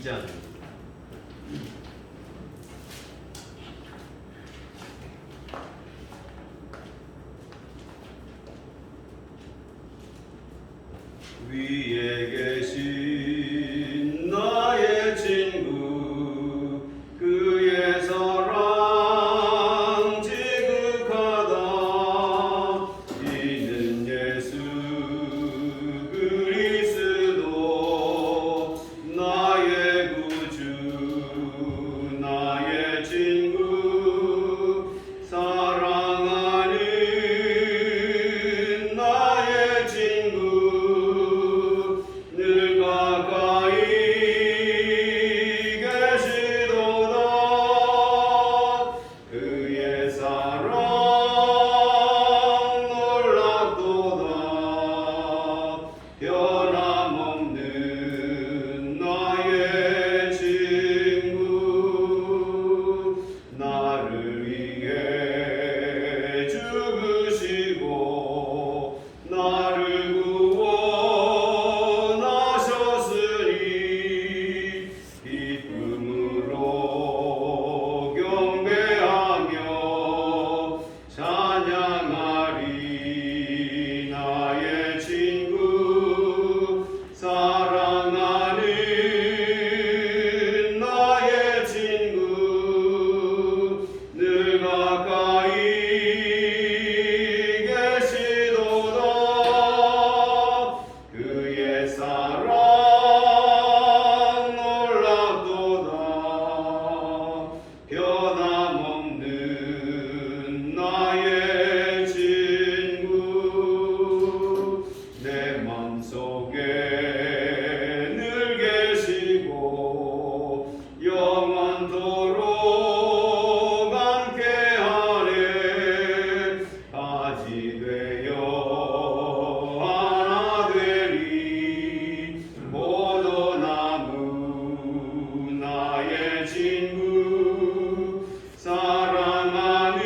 2장. 위에 계신 나의 친구, 그의 사랑 지극하다. 이는 예수 그리스도 나의 구주, 나의 친구, 사랑하는 나의 친구, 늘 가까이 계시도다. 그의 사랑 놀랍도다. 변함없는 나의 친구, 나를 위해 죽으시고 나를 구원하셨으니 기쁨으로 경배하며 찬양하리. 나의 친구, 사랑하는 나의 친구, 늘 가까이 계시도다. 그의 사랑 놀랍도다. 변함없는 나의 친구, 내 맘속에 늘 계시고 영원토록 함께하네. 가지 되어 하나 되리. 포도나무 나의 친구, 사랑하는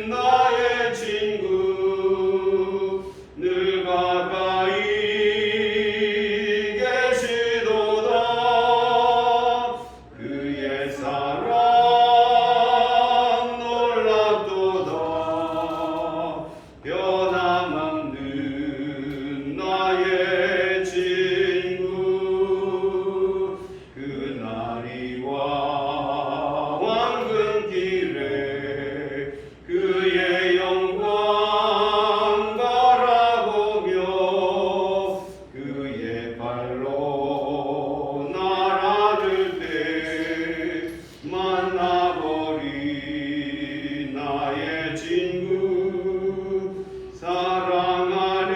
나의 친구, 늘 가까이 계시도다. 그의 사랑 놀랍도다. 변함없는 나의 친구, 그날이와 황금길에 그의 영광 바라보며 그의 발로 날아들 때 만나보리. 나의 친구, 사랑하는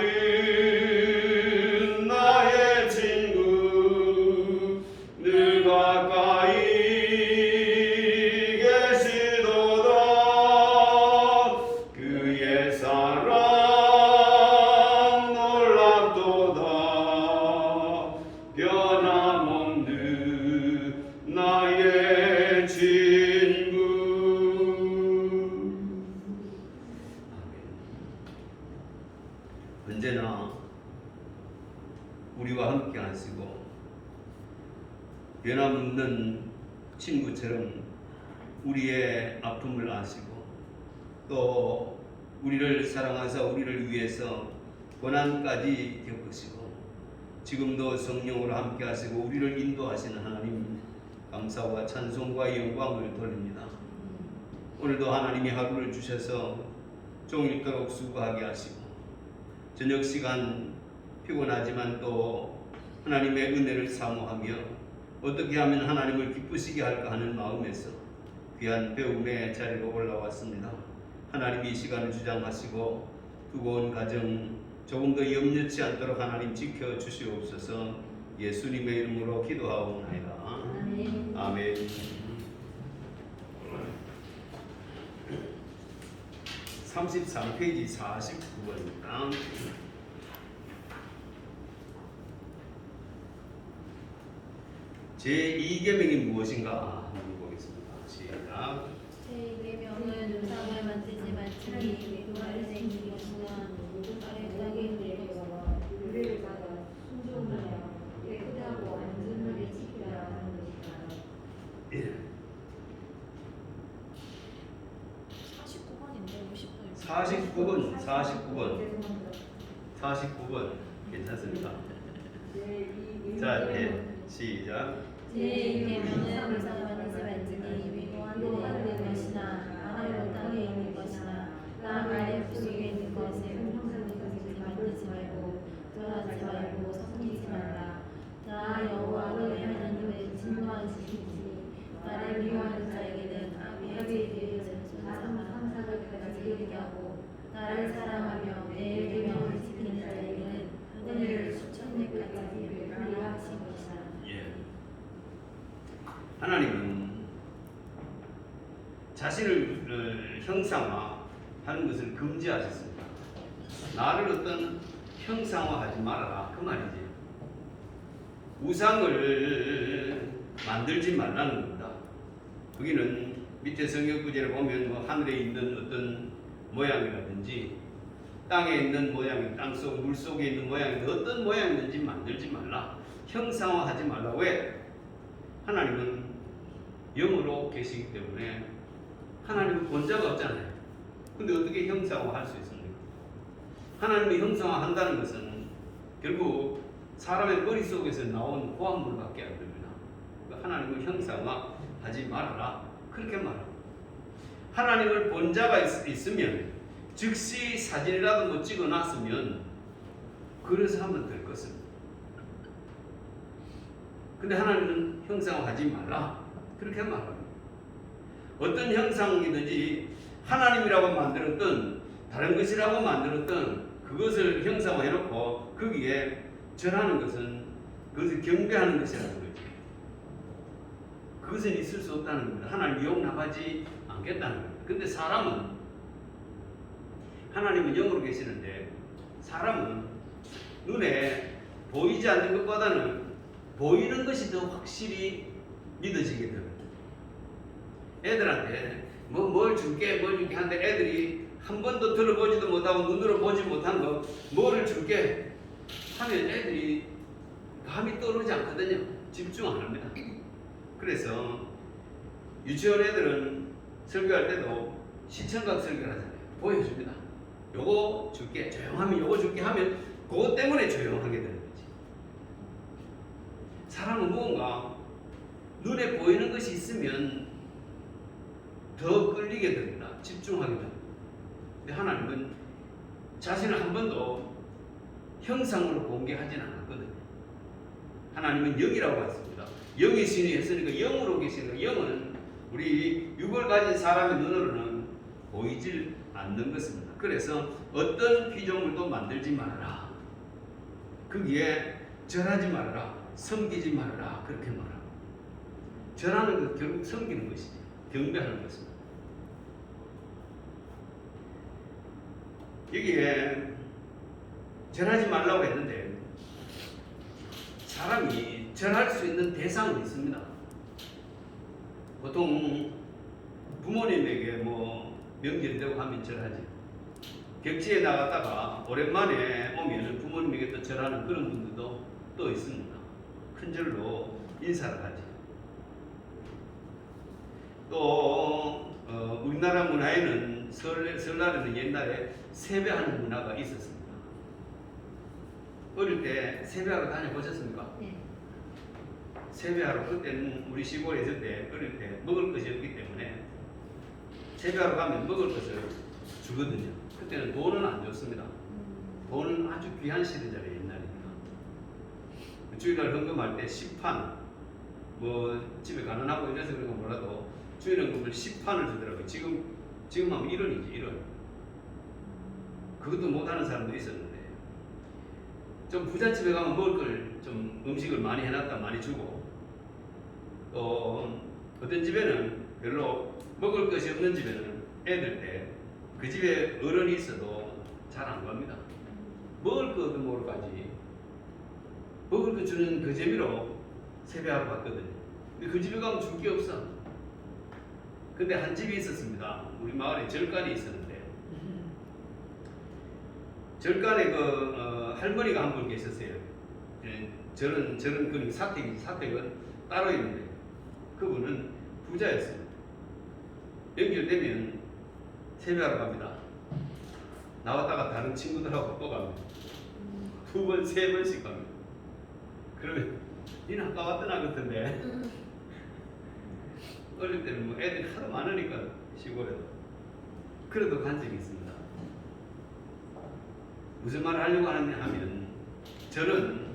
나의 친구, 늘 가까이 계시도다. 그의 사랑 놀랍도다. 변함없는 나의 친구. 언제나 우리와 함께 하시고 변함없는 친구처럼 우리의 아픔을 아시고 또 우리를 사랑하사 우리를 위해서 고난까지 겪으시고 지금도 성령으로 함께 하시고 우리를 인도하시는 하나님, 감사와 찬송과 영광을 돌립니다. 오늘도 하나님이 하루를 주셔서 종일토록 수고하게 하시고 저녁 시간 피곤하지만 또 하나님의 은혜를 사모하며 어떻게 하면 하나님을 기쁘시게 할까 하는 마음에서 귀한 배움의 자리로 올라왔습니다. 하나님이 이 시간을 주장하시고 두고 온 가정 조금 더 염려치 않도록 하나님 지켜주시옵소서. 예수님의 이름으로 기도하옵나이다. 아멘. 아멘. 33페이지 49번입니다. 제2계명이 무엇인가 한번 보겠습니다. 시작. 제2계명은 우상을 만들지 말지니 그말을 지키기 중한 아래 땅에 내려가 유래를 받아 순종하여 깨끗하고 완전 49번, 49번 괜찮습니다. 자, 이렇게 시작. 제2계명은 의사가 만지지 말지니 위로하늘에 있는 것이나 하늘로 땅에 있는 것이나 땅 아래 속에 있는 것에 형상된 것을 만지지 말고 절하지 말고 섬기지 말라. 나 여호와 너희 하나님을 진노하시니 나를 미워하는 자에게는 아비에게 대해서 천사가 이르게 하고 나를 사랑하며 내 계명을 지키는 자에게는 은혜를 수천 배까지 베풀게 하신 것이라. 예. 하나님은 자신을 형상화하는 것을 금지하셨습니다. 나를 어떤 형상화하지 말아라 그 말이지. 우상을 만들지 말라는 겁니다. 여기는 밑에 성경 구절에 보면 뭐 하늘에 있는 어떤 모양이라든지 땅에 있는 모양, 땅속 물 속에 있는 모양이 어떤 모양이든지 만들지 말라. 형상화하지 말라. 왜? 하나님은 영으로 계시기 때문에 하나님은 본자가 없잖아요. 근데 어떻게 형상화할 수 있습니까? 하나님이 형상화한다는 것은 결국 사람의 머릿속에서 나온 호환물밖에 안 됩니다. 그러니까 하나님을 형상화하지 말아라. 그렇게 말합니다. 하나님을 본자가 있으면 즉시 사진이라도 뭐 찍어놨으면 그래서 하면 될 것입니다. 근데 하나님은 형상화하지 말라. 그렇게 말합니다. 어떤 형상이든지 하나님이라고 만들었던 다른 것이라고 만들었던 그것을 형상화해놓고 거기에 절하는 것은 그것을 경배하는 것이라는 거죠. 그것은 있을 수 없다는 겁니다. 하나님 용납하지 않겠다는 겁니다. 근데 사람은 하나님은 영으로 계시는데 사람은 눈에 보이지 않는 것보다는 보이는 것이 더 확실히 믿어지게 됩니다. 애들한테 뭘 줄게 하는데 애들이 한 번도 들어보지도 못하고 눈으로 보지 못한 거 뭐를 줄게 하면 애들이 감이 떠오르지 않거든요. 집중 안 합니다. 그래서 유치원 애들은 설교할 때도 시청각 설교를 하잖아요. 보여줍니다. 요거 줄게, 조용하면 요거 줄게 하면 그것 때문에 조용하게 되는 거지. 사람은 무언가 눈에 보이는 것이 있으면 더 끌리게 됩니다. 집중하게 됩니다. 근데 하나님은 자신을 한 번도 형상으로 공개하진 않았거든요. 하나님은 영이라고 했습니다. 영의 신이 했으니까 영으로 계시니까 영은 우리 육을 가진 사람의 눈으로는 보이질 않는 것입니다. 그래서 어떤 피조물도 만들지 말아라. 거기에 절하지 말아라. 섬기지 말아라. 그렇게 말합니다. 절하는 것 결국 섬기는 것이죠. 경배하는 것입니다. 여기에 절하지 말라고 했는데 사람이 절할 수 있는 대상은 있습니다. 보통 부모님에게 뭐 명절이 되고 하면 절하지. 격지에 나갔다가 오랜만에 오면 부모님에게 또 절하는 그런 분들도 또 있습니다. 큰 절로 인사를 하지. 또 우리나라 문화에는 설날에는 옛날에 세배하는 문화가 있었습니다. 어릴 때 세배하러 다녀보셨습니까? 네. 세배하러 그때는 우리 시골에 있을 때 어릴 때 먹을 것이 없기 때문에 세배하러 가면 먹을 것을 주거든요. 그때는 돈은 안 줬습니다. 돈은 아주 귀한 시대잖아요. 옛날이니까. 주일날 헌금할 때 10판 뭐 집에 가난하고 이래서 그런 건 몰라도 주일헌금을 10판을 주더라고요. 지금 하면 1원이지 1원. 그것도 못하는 사람도 있었는데 좀 부잣집에 가면 먹을 걸 좀 음식을 많이 해놨다 많이 주고 또 어떤 집에는 별로 먹을 것이 없는 집에는 애들 때 그 집에 어른이 있어도 잘 안 갑니다. 먹을 것도 먹으러 가지. 먹을 거 주는 그 재미로 세배하러 갔거든요. 근데 그 집에 가면 줄 게 없어. 근데 한 집이 있었습니다. 우리 마을에 절간이 있었는데 절간에 할머니가 한 분 계셨어요. 저는 그런 사택은 따로 있는데 그분은 부자였습니다. 명절 되면 세배하러 갑니다. 나왔다가 다른 친구들하고 또 갑니다. 2번, 3번씩 갑니다. 그러면 니는 아까 왔던 아 같은데 어릴 때는 뭐 애들이 하도 많으니까 시골에도 그래도 간 적이 있습니다. 무슨 말을 하려고 하느냐 하면 저는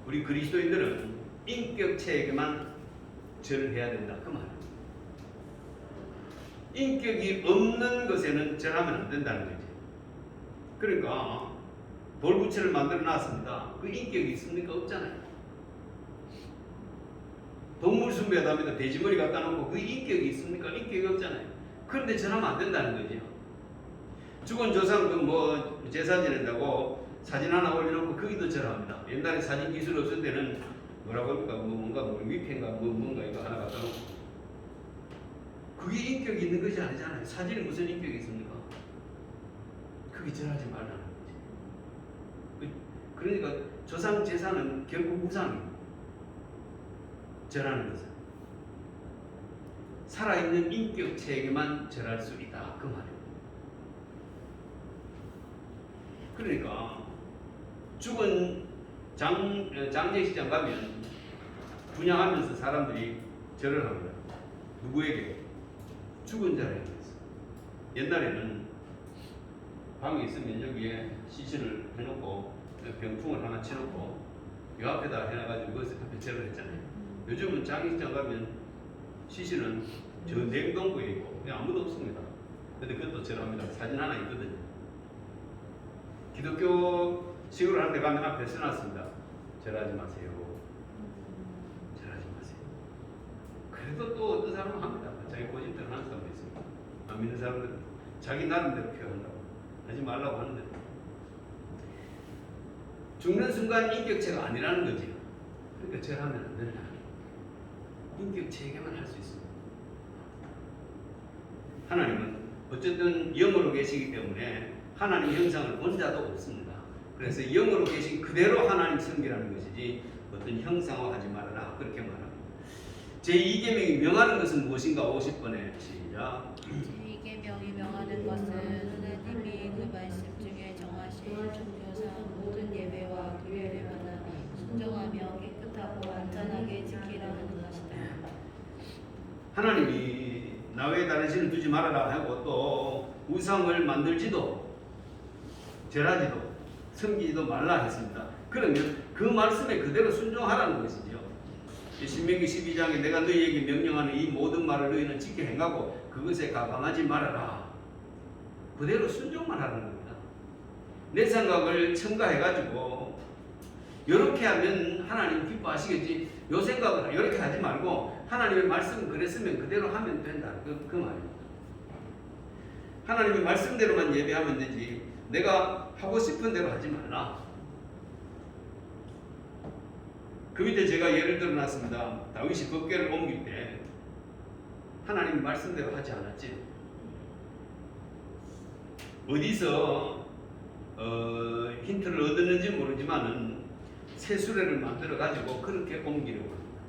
우리 그리스도인들은 인격체에게만 절을 해야 된다 그 말입니다. 인격이 없는 것에는 절하면 안 된다는 거죠. 그러니까 돌부처를 만들어 놨습니다. 그 인격이 있습니까? 없잖아요. 동물 숭배하답니다. 돼지머리 갖다 놓고 그 인격이 있습니까? 인격이 없잖아요. 그런데 절하면 안 된다는 거죠. 죽은 조상 뭐 제사 지낸다고 사진 하나 올려놓고 거기도 절합니다. 옛날에 사진 기술 없을 때는 뭐라고 할까 뭔가 위패인가 뭔가 이거 하나 갖다 놓고 그게 인격이 있는 것이 아니잖아요. 사진에 무슨 인격이 있습니까? 그게 절하지 말라는 거지. 그러니까 조상 제사는 결국 우상입니다. 절하는 것은 살아있는 인격체에게만 절할 수 있다 그 말입니다. 그러니까 죽은 장례식장 가면 분양하면서 사람들이 절을 합니다. 누구에게? 죽은 자에게. 옛날에는 방에 있으면 여기에 시신을 해놓고 병풍을 하나 쳐놓고 이 앞에다 해놔가지고 그것을 앞에 절을 했잖아요. 요즘은 장례식장 가면 시신은 저 냉동고에 있고 그냥 아무도 없습니다. 근데 그것도 절합니다. 사진 하나 있거든요. 기독교 식으로 하는 데 가면 앞에 써놨습니다. 절하지 마세요. 절하지 마세요. 그래도 또 어떤 사람은 합니다. 자기 고집대로 하는 사람도 있습니다. 안 믿는 사람들은 자기 나름대로 표현한다고 하지 말라고 하는데 죽는 순간 인격체가 아니라는 거지. 그러니까 절하면 안 된다. 인격체에게만 할 수 있습니다. 하나님은 어쨌든 영으로 계시기 때문에 하나님 형상을 본 자도 없습니다. 그래서 영으로 계신 그대로 하나님 섬기라는 것이지 어떤 형상화하지 말아라 그렇게 말합니다. 제2계명이 명하는 것은 무엇인가 50번에 시작. 제2계명이 명하는 것은 하나님이 그 말씀 중에 정하신 종교상 모든 예배와 규례를 순종하며 깨끗하고 완전하게 지키라는 것이다. 하나님이 나 외에 다른 신을 두지 말아라 하고 또 우상을 만들지도 절하지도 섬기지도 말라 했습니다. 그러면 그 말씀에 그대로 순종하라는 것이죠. 신명기 12장에 내가 너희에게 명령하는 이 모든 말을 너희는 지켜 행하고 그것에 가감하지 말아라. 그대로 순종만 하라는 겁니다. 내 생각을 첨가해가지고 이렇게 하면 하나님 기뻐하시겠지. 요 생각을 이렇게 하지 말고 하나님의 말씀은 그랬으면 그대로 하면 된다. 그 말입니다. 하나님의 말씀대로만 예배하면 되지 내가 하고 싶은 대로 하지 말라. 그 밑에 제가 예를 들어 놨습니다. 다윗이 법궤를 옮길 때 하나님 말씀대로 하지 않았지. 어디서 힌트를 얻었는지 모르지만은 새 수레를 만들어 가지고 그렇게 옮기려고 합니다.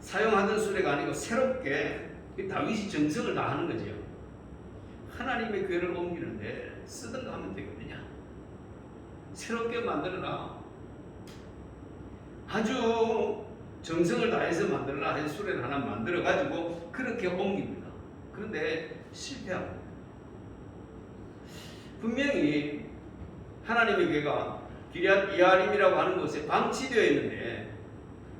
사용하던 수레가 아니고 새롭게 다윗이 정성을 다하는 거죠. 하나님의 궤를 옮기는데 쓰던가 하면 되거든요. 새롭게 만들어라. 아주 정성을 다해서 만들어라 해서 수레를 하나 만들어 가지고 그렇게 옮깁니다. 그런데 실패합니다. 분명히 하나님의 궤가 기럇 이아림이라고 하는 곳에 방치되어 있는데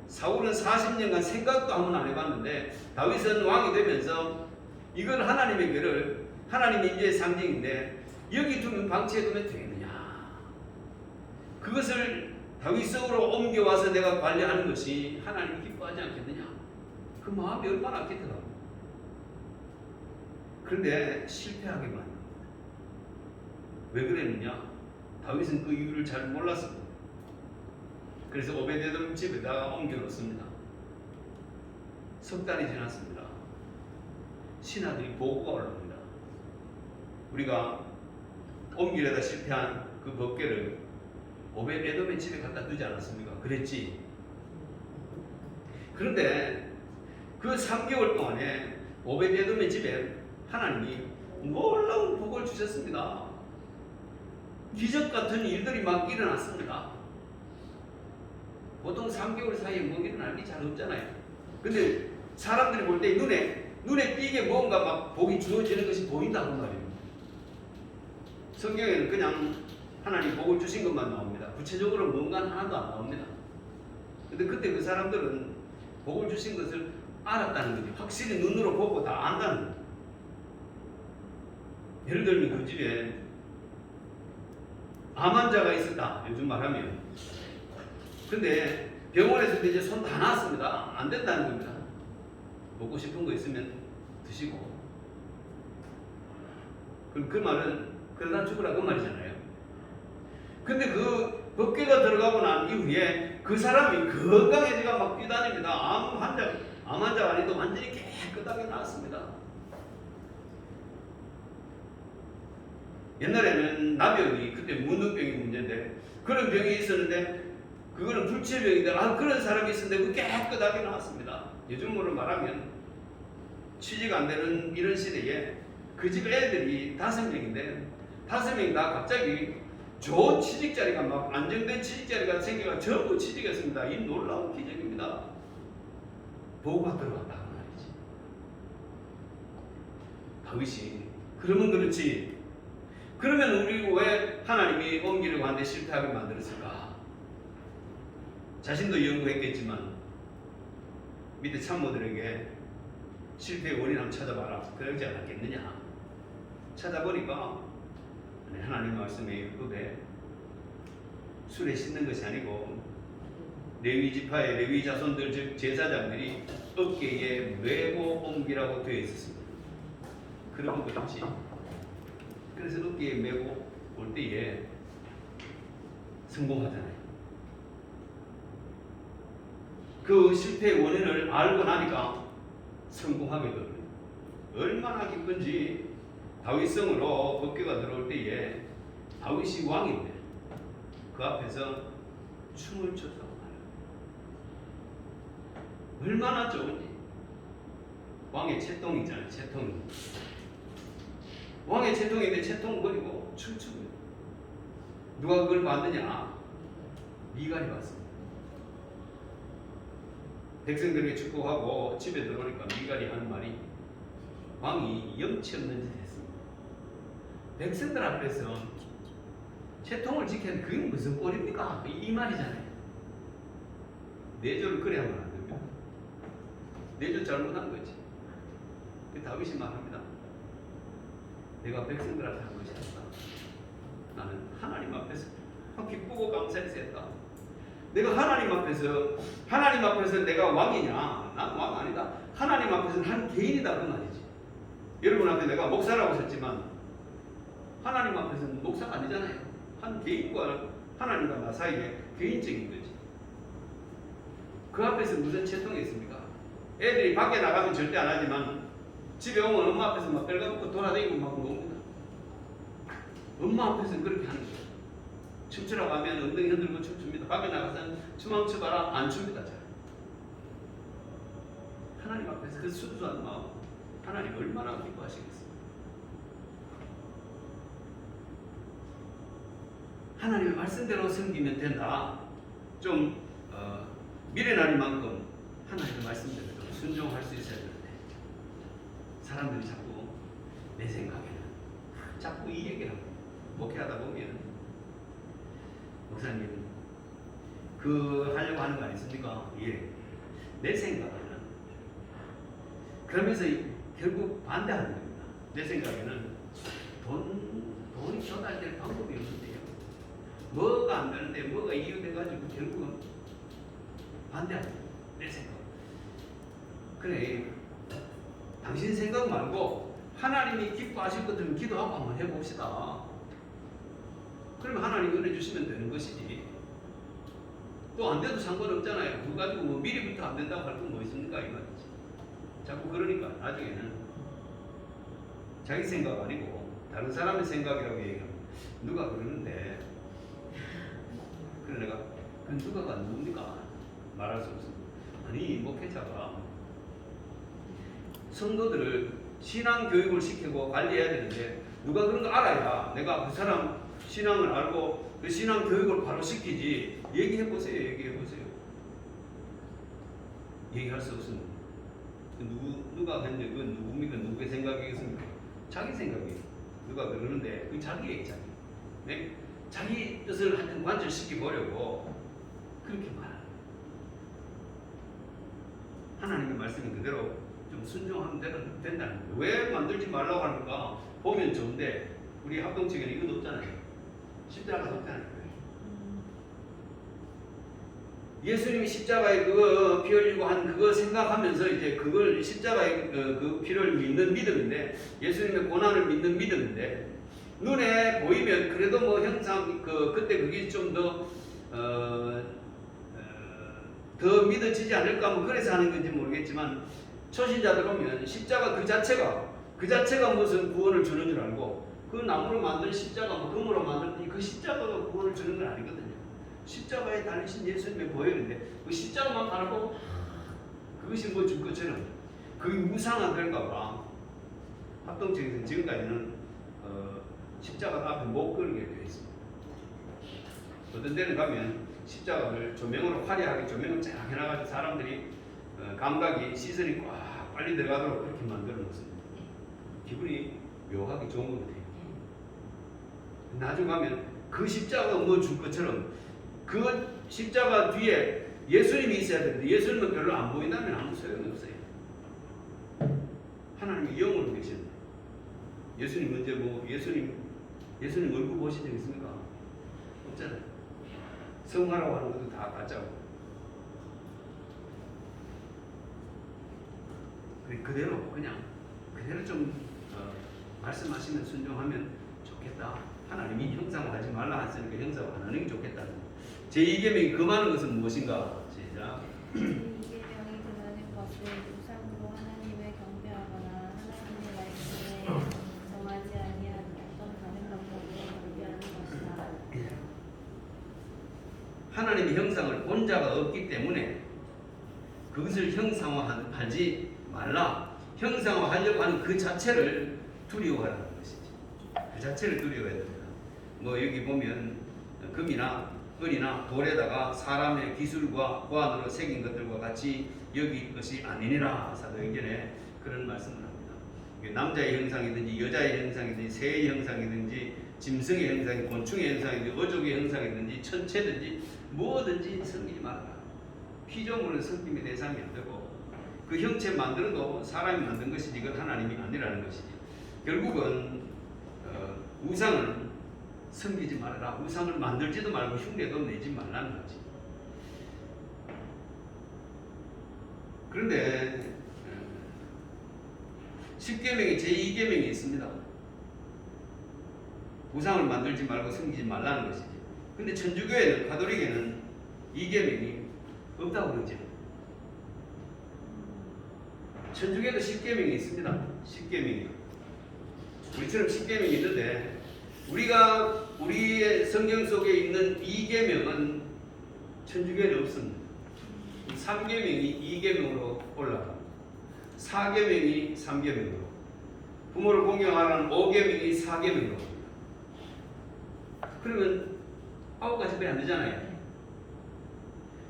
사울은 40년간 생각도 한번 안 해봤는데 다윗은 왕이 되면서 이걸 하나님의 궤를 하나님의 인재의 상징인데 여기 두면 방치해두면 되겠느냐. 그것을 다윗성으로 옮겨와서 내가 관리하는 것이 하나님이 기뻐하지 않겠느냐. 그 마음이 얼마나 기특합니까. 그런데 실패하게 만듭니다. 왜 그랬느냐. 다윗은 그 이유를 잘 몰랐습니다. 그래서 오베데돔 집에다가 옮겨놓습니다. 석 달이 지났습니다. 신하들이 보고가 올라옵니다. 우리가 옮기려다 실패한 그 법궤를 오베데돔의 집에 갖다 두지 않았습니까? 그랬지. 그런데 그 3개월 동안에 오베데돔의 집에 하나님이 놀라운 복을 주셨습니다. 기적 같은 일들이 막 일어났습니다. 보통 3개월 사이에 뭐 일어날 일이 잘 없잖아요. 근데 사람들이 볼 때 눈에 띄게 뭔가 막 복이 주어지는 것이 보인다고 말입니다. 성경에는 그냥 하나님 복을 주신 것만 나옵니다. 구체적으로 뭔가 하나도 안 나옵니다. 근데 그때 그 사람들은 복을 주신 것을 알았다는 거죠. 확실히 눈으로 보고 다 안다는 거죠. 예를 들면 그 집에 암 환자가 있었다. 요즘 말하면. 근데 병원에서 이제 손 다 놨습니다. 안 된다는 겁니다. 먹고 싶은 거 있으면 드시고. 그럼 그 말은 그러다 죽으라 그 말이잖아요. 근데 그 법궤가 들어가고 난 이후에 그 사람이 건강해지가 막 뛰다닙니다. 암 환자가 아니도 완전히 깨끗하게 나았습니다. 옛날에는 나병이, 그때 문둥병이 문제인데 그런 병이 있었는데 그거는 불치병인데 그런 사람이 있었는데 그 깨끗하게 나왔습니다. 요즘으로 말하면 취직 안 되는 이런 시대에 그 집 애들이 5명인데 5명이 다 갑자기 좋은 취직자리가 막 안정된 취직자리가 생겨가 전부 취직했습니다. 이 놀라운 기적입니다. 보고가 들어왔다 그 말이지. 다윗이 그러면 그렇지. 그러면 우리 왜 하나님이 옮기려고 하는데 실패하게 만들었을까? 자신도 연구했겠지만 밑에 참모들에게 실패의 원인 한번 찾아봐라. 그러지 않았겠느냐? 찾아보니까 하나님 말씀의 율법에 술에 씻는 것이 아니고 레위 지파의 레위 자손들 즉 제사장들이 어깨에 메고 옮기라고 되어 있었습니다. 그러면 그렇지. 그래서 어깨에 메고 올 때에 성공하잖아요. 그 실패의 원인을 알고 나니까 성공하게 되더라고요. 얼마나 기쁜지 다윗성으로 법궤가 들어올 때에 다윗이 왕인데 그 앞에서 춤을 췄다고 말해요. 얼마나 좋은지. 왕의 채통이 있잖아요. 채통이. 왕의 채통인데 채통 버리고 춤추고. 누가 그걸 봤느냐? 미갈이 봤습니다. 백성들에게 축복하고 집에 들어오니까 미갈이 하는 말이 왕이 염치 없는 짓 했습니다. 백성들 앞에서 채통을 지켜야 그게 무슨 꼴입니까? 이 말이잖아요. 내조를 그래 하면 안 됩니다. 내조 잘못한 거지. 다윗이 말합니다. 내가 백성들한테 한 것이 아니다. 나는 하나님 앞에서 기쁘고 감사해서 했다. 내가 하나님 앞에서 내가 왕이냐? 난 왕 아니다. 하나님 앞에서는 한 개인이다 그 말이지. 여러분 앞에 내가 목사라고 썼지만 하나님 앞에서는 목사가 아니잖아요. 한 개인과 하나님과 나 사이에 개인적인 거지. 그 앞에서 무슨 채통이 있습니까? 애들이 밖에 나가면 절대 안 하지만 집에 오면 엄마 앞에서 막 빨가벗고 돌아다니고 막 놉니다. 엄마 앞에서는 그렇게 하는 거예요. 춤추라고 하면 엉덩이 흔들고 춤춥니다. 밖에 나가서는 춤 한번 춰봐라 안 춥니다. 잘. 하나님 앞에서 그 순수한 마음 하나님 얼마나 기뻐하시겠어요. 하나님의 말씀대로 섬기면 된다. 좀 미련하리만큼 하나님의 말씀대로 좀 순종할 수 있어야 되는데 사람들이 자꾸 내 생각에는 자꾸 이 얘기를 하고 목회하다 보면 목사님 그 하려고 하는 거 아니십니까? 예. 내 생각에는 그러면서 결국 반대하는 겁니다. 내 생각에는 돈이 조달될 방법이 없는데요. 뭐가 안 되는데 뭐가 이유돼가지고 결국은 반대하는 겁니다. 내 생각. 그래. 당신 생각 말고 하나님이 기뻐하실 것 같으면 기도하고 한번 해봅시다. 그러면 하나님 은혜 주시면 되는 것이지. 또 안 돼도 상관없잖아요. 그거 가지고 뭐 미리부터 안 된다고 할 건 뭐 있습니까? 이 말이지. 자꾸 그러니까 나중에는 자기 생각 아니고 다른 사람의 생각이라고 얘기하면 누가 그러는데 그래 내가 그 누가가 누굽니까? 말할 수 없습니다. 아니 목회자가 성도들을 신앙 교육을 시키고 관리해야 되는데 누가 그런 거 알아야 내가 그 사람 신앙을 알고 그 신앙 교육을 바로 시키지. 얘기해 보세요. 얘기해 보세요. 얘기할 수 없습니다. 누가 했는데 그건 누굽니까? 누구의 생각이겠습니까? 자기 생각이에요. 누가 그러는데 그 자기 얘기 자기. 네? 자기 뜻을 하여튼 관철시켜 보려고 그렇게 말하는 거예요. 하나님의 말씀이 그대로 좀 순종하면 된다는 거예요. 왜 만들지 말라고 하니까 보면 좋은데 우리 합동측에는 이것도 없잖아요. 십자가도 없잖아요. 예수님이 십자가에 그거 피 흘리고 한 그거 생각하면서 이제 그걸 십자가에 그 피를 믿는 믿음인데 예수님의 고난을 믿는 믿음인데 눈에 보이면 그래도 뭐 형상 그때 그게 좀 더 믿어지지 않을까 뭐 그래서 하는 건지 모르겠지만 초신자들 보면 십자가 그 자체가 무슨 구원을 주는 줄 알고 그 나무로 만든 십자가 뭐 금으로 만든 그 십자가가 구원을 주는 건 아니거든요. 십자가에 달리신 예수님의 보혈인데 그 십자가만 바라보고 그것이 뭐 줄 것처럼 그게 우상화될까 봐 합동측에서는 지금까지는 십자가 앞에 못 걸게 되어 있습니다. 어떤 데는 가면 십자가를 조명으로 화려하게 조명을 쫙 해놔가지고 사람들이 감각이 시선이 꽉 빨리 들어가도록 그렇게 만들어 놓습니다. 기분이 묘하게 좋은 것 같아요. 나중에 가면 그 십자가가 뭐 줄 것처럼 그 십자가 뒤에 예수님이 있어야 되는데 예수님은 별로 안 보인다면 아무 소용이 없어요. 하나님이 영으로 계신다. 예수님 언제 뭐 예수님 얼굴 보신 적 있습니까? 없잖아요. 성화라고 하는 것도 다 가짜고. 그대로 좀 말씀하시면 순종하면 좋겠다. 하나님이 형상화하지 말라 하시니까 형상화 안 하는 게 좋겠다. 제2계명이 금하는 것은 무엇인가? 시작. 제2계명이 금하는 것은 우상으로 하나님을 경배하거나 하나님의 말씀에 정하지 아니한 어떤 다른 방법으로 경배하는 것이다. 하나님의 형상을 본 자가 없기 때문에 그것을 형상화하지 말라. 형상화하려고 하는 그 자체를 두려워하라는 것이지. 그 자체를 두려워해야 됩니다. 뭐 여기 보면 금이나 은이나 돌에다가 사람의 기술과 고안으로 새긴 것들과 같이 여길 것이 아니니라. 사도행전에 그런 말씀을 합니다. 남자의 형상이든지 여자의 형상이든지 새의 형상이든지 짐승의 형상이든지 곤충의 형상이든지 어족의 형상이든지 천체든지 뭐든지 섬기지 말아라. 피조물은 섬김의 대상이 안 되고 그 형체 만들어도 사람이 만든 것이지 이건 하나님이 아니라는 것이지. 결국은 우상을 섬기지 말아라. 우상을 만들지도 말고 흉내도 내지 말라는 거지. 그런데 10계명이 제2계명이 있습니다. 우상을 만들지 말고 섬기지 말라는 것이지. 근데 천주교회는 가톨릭에는 2계명이 없다고 그러죠. 천주교도 10계명이 있습니다. 10계명이. 우리처럼 10계명이 있는데 우리의 성경 속에 있는 2계명은 천주교에는 없습니다. 3계명이 2계명으로 올라갑니다. 4계명이 3계명으로, 부모를 공경하라는 5계명이 4계명으로 옵니다. 그러면 9가지밖에 안 되잖아요.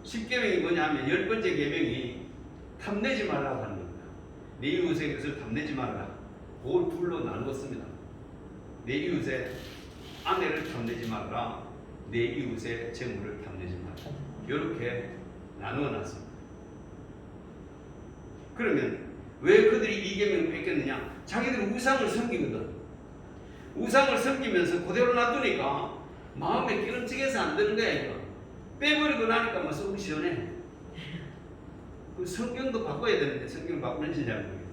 10계명이 뭐냐면 10번째 계명이 탐내지 말라고 하는 겁니다. 내 이웃의 것을 탐내지 말라. 그걸 둘로 나누었습니다. 내 이웃의 아내를 탐내지 말라. 내 이웃의 재물을 탐내지 말라. 이렇게 나누어 놨습니다. 그러면 왜 그들이 이 계명을 뺏겼느냐? 자기들은 우상을 섬기거든. 우상을 섬기면서 그대로 놔두니까 마음에 끼름직해서 안 되는 거야. 이거. 빼버리고 나니까 막 속이 시원해. 그 성경도 바꿔야 되는데 성경을 바꾸는지 잘 모르겠어요.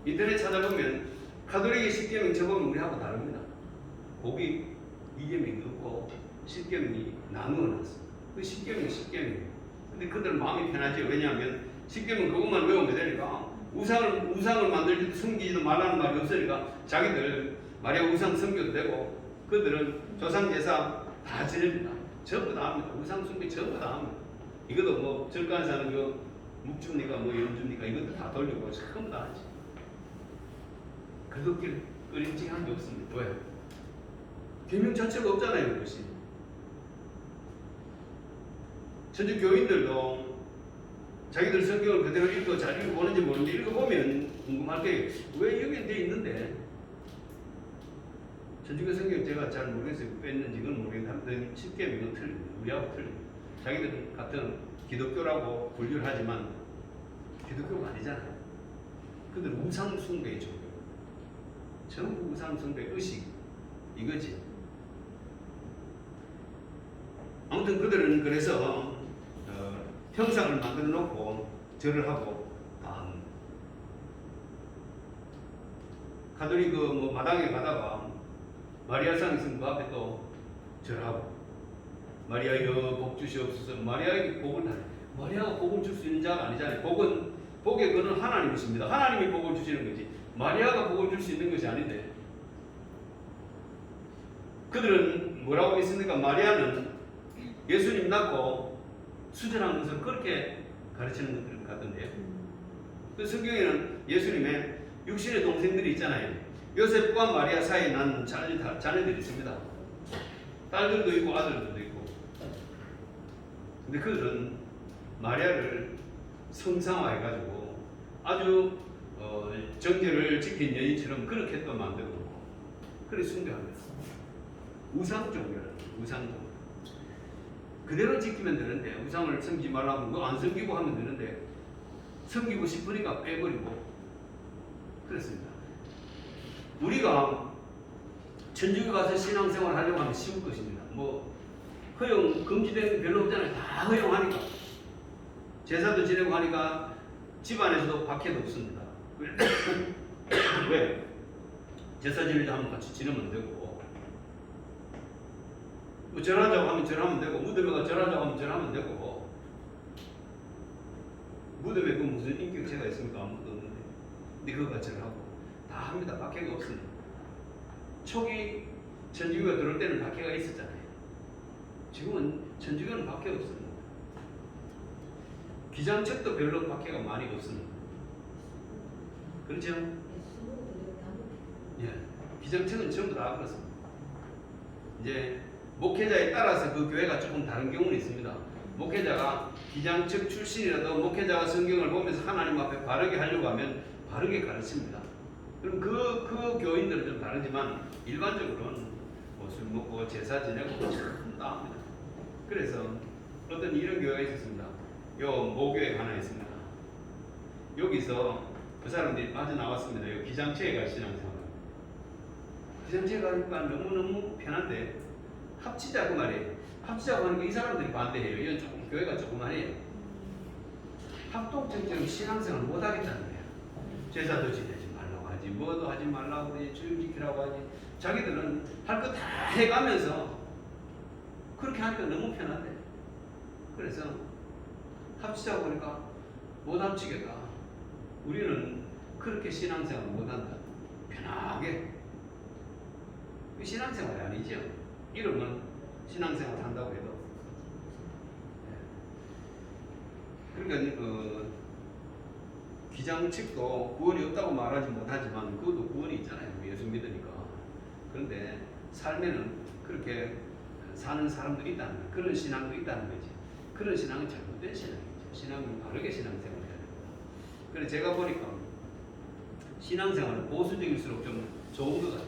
인터넷 찾아보면 가톨릭의 10계명 저보면 우리하고 다릅니다. 거기 2계명이 없고 10계명이 나누어 놨어. 그 10계명이 10계명이에요. 근데 그들은 마음이 편하지. 왜냐하면 10계명 그것만 외우면 되니까 우상을 만들지도 섬기지도 말라는 말이 없으니까 자기들 말이야 우상 섬겨도 되고 그들은 조상제사 다 지냅니다. 전부 다 합니다. 우상 숭배 전부 다 합니다. 이것도 뭐 절간에서 하는 거 묵줍니까 뭐 연줍니까 이것도 다 돌리고 전부 다 하지. 10계명이 10계명이에요. 10 그것길 끄림직한 게 없습니다. 왜? 계명 자체가 없잖아요, 그것이. 천주 교인들도 자기들 성경을 그대로 읽고 잘 읽어보는지 모르는지 읽어보면 궁금할 게 왜 여기 돼 있는데 천주교 성경 제가 잘 모르겠어요. 뺐는지 그건 모르겠는데 10계명은 틀립니다. 우리하고 틀립니다. 자기들은 같은 기독교라고 분류를 하지만 기독교가 아니잖아요. 그들 우상숭배의 종교. 전부 우상숭배 의식 이거지. 아무튼 그들은 그래서 형상을 만들어 놓고 절을 하고 다 합니다. 가톨릭 뭐 마당에 가다가 마리아상 있으면 그 앞에 또 절하고 마리아여 복 주시옵소서. 마리아에게 복을 다 마리아가 복을 줄 수 있는 자가 아니잖아요. 복의 근은 하나님이십니다. 하나님이 복을 주시는 거지 마리아가 복을 줄 수 있는 것이 아닌데 그들은 뭐라고 믿습니까? 마리아는 예수님 낳고 수전한 것을 그렇게 가르치는 것들 같던데요. 그 성경에는 예수님의 육신의 동생들이 있잖아요. 요셉과 마리아 사이에 난 자녀들이 있습니다. 딸들도 있고 아들들도 있고. 근데 그들은 마리아를 성상화해가지고 아주 정제를 지킨 여인처럼 그렇게 또 만들고 그래 숭배합니다. 우상종교라는 우상종. 그대로 지키면 되는데 우상을 섬기지 말라고 그거 안 섬기고 하면 되는데 섬기고 싶으니까 빼버리고 그렇습니다. 우리가 천주교 가서 신앙생활 하려고 하면 쉬울 것입니다. 뭐 허용 금지된 게 별로 없잖아요. 다 허용하니까 제사도 지내고 하니까 집안에서도 박해도 없습니다. 왜? 제사 지낼 때 한번 같이 지내면 되고 뭐 절하자고 하면 절하면 되고 무덤에 가 절하자고 하면 절하면 되고 무덤에 그 무슨 인격체가 있습니까? 아무것도 없는데 근데 그거가 절하고 다 합니다. 박해가 없습니다. 초기 천주교가 들어올 때는 박해가 있었잖아요. 지금은 천주교는 박해가 없습니다. 기장책도 별로 박해가 많이 없습니다. 그렇죠? 예, 기장책은 전부 다 그렇습니다. 이제 목회자에 따라서 그 교회가 조금 다른 경우는 있습니다. 목회자가 기장책 출신이라도 목회자가 성경을 보면서 하나님 앞에 바르게 하려고 하면 바르게 가르칩니다. 그럼 그 교인들은 좀 다르지만 일반적으로는 뭐 술 먹고 제사 지내고 참 나옵니다. 그래서 어떤 이런 교회가 있었습니다. 요 모교회가 하나 있습니다. 여기서 그 사람들이 빠져나왔습니다. 요 기장체에 갈 신앙생활. 기장체에 가니까 너무너무 편한데 합치자고 말이에요. 합치자고 하는 게 이 사람들이 반대해요. 이건 조금 교회가 조그만해요. 합동적인 신앙생활을 못 하겠다는 거예요. 제사도 지내지 말라고 하지, 뭐도 하지 말라고 하지, 주일 지키라고 하지. 자기들은 할 거 다 해가면서 그렇게 하니까 너무 편한데. 그래서 합치자고 하니까 못 합치겠다. 우리는 그렇게 신앙생활 못 한다. 편하게. 신앙생활이 아니죠. 이름은 신앙생활 한다고 해도. 그러니까 기장책도 구원이 없다고 말하지 못하지만 그것도 구원이 있잖아요. 예수 믿으니까. 그런데 삶에는 그렇게 사는 사람도 있다는 거예요. 그런 신앙도 있다는 거지. 그런 신앙은 잘못된 신앙이죠. 신앙은 바르게 신앙생활을 해야 됩니다. 그래서 제가 보니까 신앙생활은 보수적일수록 좀 좋은 것 같아요.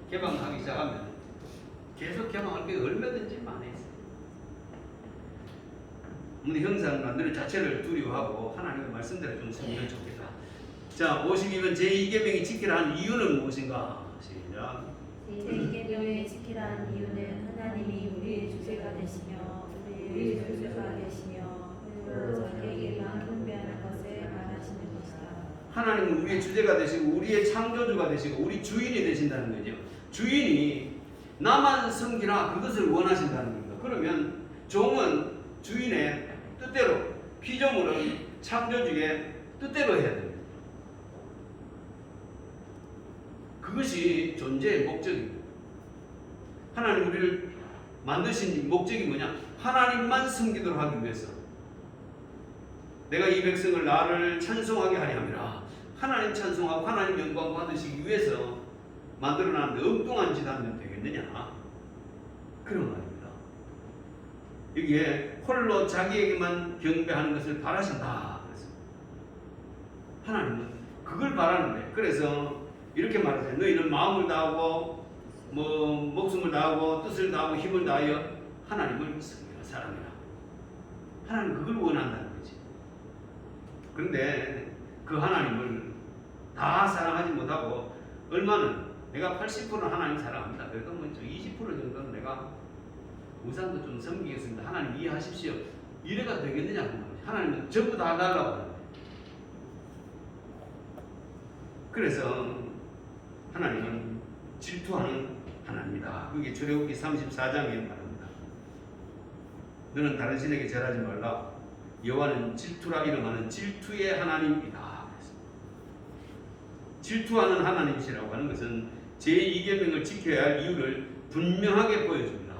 개방하기 시작하면 계속 개방할 게 얼마든지 많이 있어요. 우리 형상 만드는 자체를 두려워하고 하나님의 말씀대로 좀 섬기면 좋겠다. 자, 52번 제2계명이 지키라 한 이유는 무엇인가? 시작. 제2계명을 지키라 한 이유는 하나님이 우리의 주제가 되시며 우리의 주제가 되시며 또 자기에게만 경배하는 것을 말하시는 것이다. 하나님은 우리의 주제가 되시고 우리의 창조주가 되시고 우리 주인이 되신다는 거죠. 주인이 나만 섬기라 그것을 원하신다는 겁니다. 그러면 종은 주인의 뜻대로, 피조물은 창조주의 뜻대로 해야 됩니다. 그것이 존재의 목적입니다. 하나님 우리를 만드신 목적이 뭐냐? 하나님만 섬기도록 하기 위해서. 내가 이 백성을 나를 찬송하게 하려 함이라. 하나님 찬송하고 하나님 영광 받으시기 위해서 만들어놨는데 엉뚱한 짓 하면 되겠느냐? 그런 말입니다. 여기에 홀로 자기에게만 경배하는 것을 바라신다. 그래서 하나님은 그걸 바라는데, 그래서 이렇게 말하세요. 너희는 마음을 다하고 목숨을 다하고 뜻을 다하고 힘을 다하여 하나님을 섬기라, 사랑해라. 하나님 그걸 원한다는 거지. 그런데 그 하나님을 다 사랑하지 못하고, 얼마는 내가 80%는 하나님 사랑합니다. 그래도 뭐 20% 정도는 내가 우상도 좀 섬기겠습니다. 하나님 이해하십시오. 이래가 되겠느냐고 말이지. 하나님은 전부 다 달라고 하는 거예요. 그래서 하나님은 질투하는 하나님이다. 그게 출애굽기 34장에 말합니다. 너는 다른 신에게 절하지 말라. 여호와는 질투라 이름하는 질투의 하나님이다. 질투하는 하나님이시라고 하는 것은 제2계명을 지켜야 할 이유를 분명하게 보여줍니다.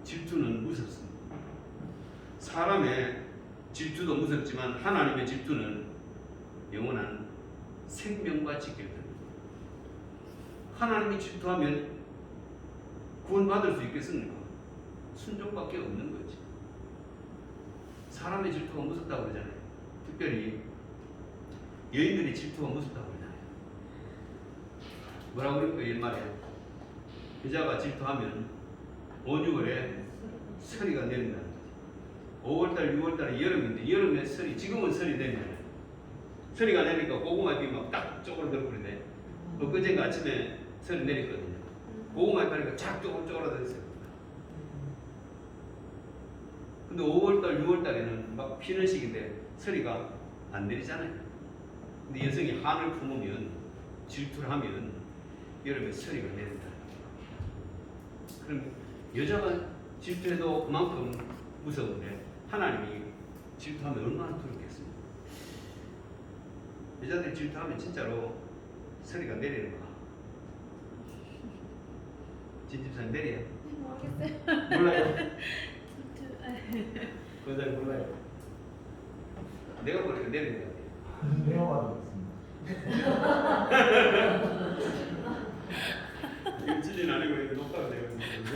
질투는 무섭습니다. 사람의 질투도 무섭지만 하나님의 질투는 영원한 생명과 직결됩니다. 하나님이 질투하면 구원받을 수 있겠습니까? 순종밖에 없는 거지. 사람의 질투가 무섭다고 그러잖아요. 특별히 여인들이 질투가 무섭다고 그러잖아요. 뭐라고 그럴까요? 옛말에 여자가 질투하면 5, 6월에 서리가 내린다는 거지. 5월달, 6월달에 여름인데 여름에 서리, 지금은 서리 내리잖아요. 서리가 내리니까 고구마 잎이 막 딱 쪼그라들고 그러네. 엊그제가 아침에 서리 내렸거든요. 고구마 잎이 쫙 쪼그라들었어요. 근데 5월달, 6월달에는 막 피는 시기인데 서리가 안 내리잖아요. 근데 여성이 한을 품으면, 질투를 하면 여름에 서리가 내린다. 그럼 여자가 질투해도 그만큼 무서운데 하나님이 질투하면 얼마나 두렵겠습니까? 여자들이 질투하면 진짜로 서리가 내리는 거야. 진집사님 내려요? 모르겠어요. 몰라요? 그거 잘 몰라요. 내가 보니까 내리는 거 같아요. 내가 받았습니다. 일진이 아니고 이렇게 녹화가 되고 있는데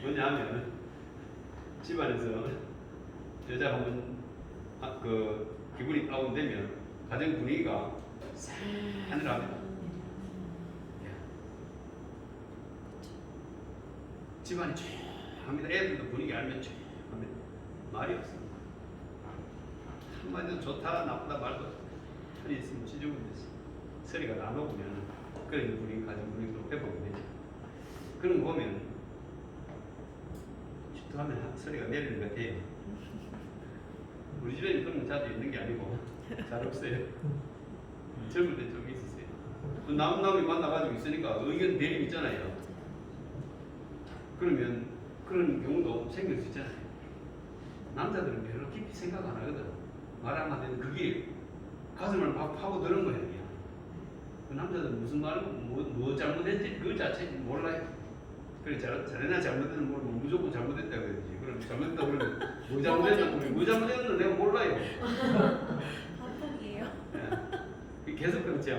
뭐냐면 집안에서 여자 하면 그 기분이 다운되면 가정 분위기가 싸늘합니다. 집안이 쫙합니다. 애들도 분위기 알면 쫙합니다. 말이 없습니다. 한마디도 좋다 나쁘다 말도 편히 있으면 지저분해서 소리가 나눠보면 그런 분위기 가정 분위기로 회복이 되죠. 그런 거 보면 질투하면 소리가 내리는 것 같아요. 우리 집에는 그런 자주 있는 게 아니고 잘 없어요. 젊을 때 좀 있었어요. 남남이 만나가지고 있으니까 의견 대립 있잖아요. 그러면 그런 경우도 생길 수 있잖아요. 남자들은 별로 깊이 생각 안 하거든. 말 한마디는 그게 가슴을 막 파고드는 거예요. 그 남자들은 무슨 말, 뭐 잘못했지 그 자체 몰라요. 그래 잘했나 잘못했나 모르고 무조건 잘못했다 그러지. 그럼 잘못했다 그러면 뭐 잘못했나 그러면 뭐 잘못했나 내가 몰라요. 반복이에요. 네. 계속 그렇죠.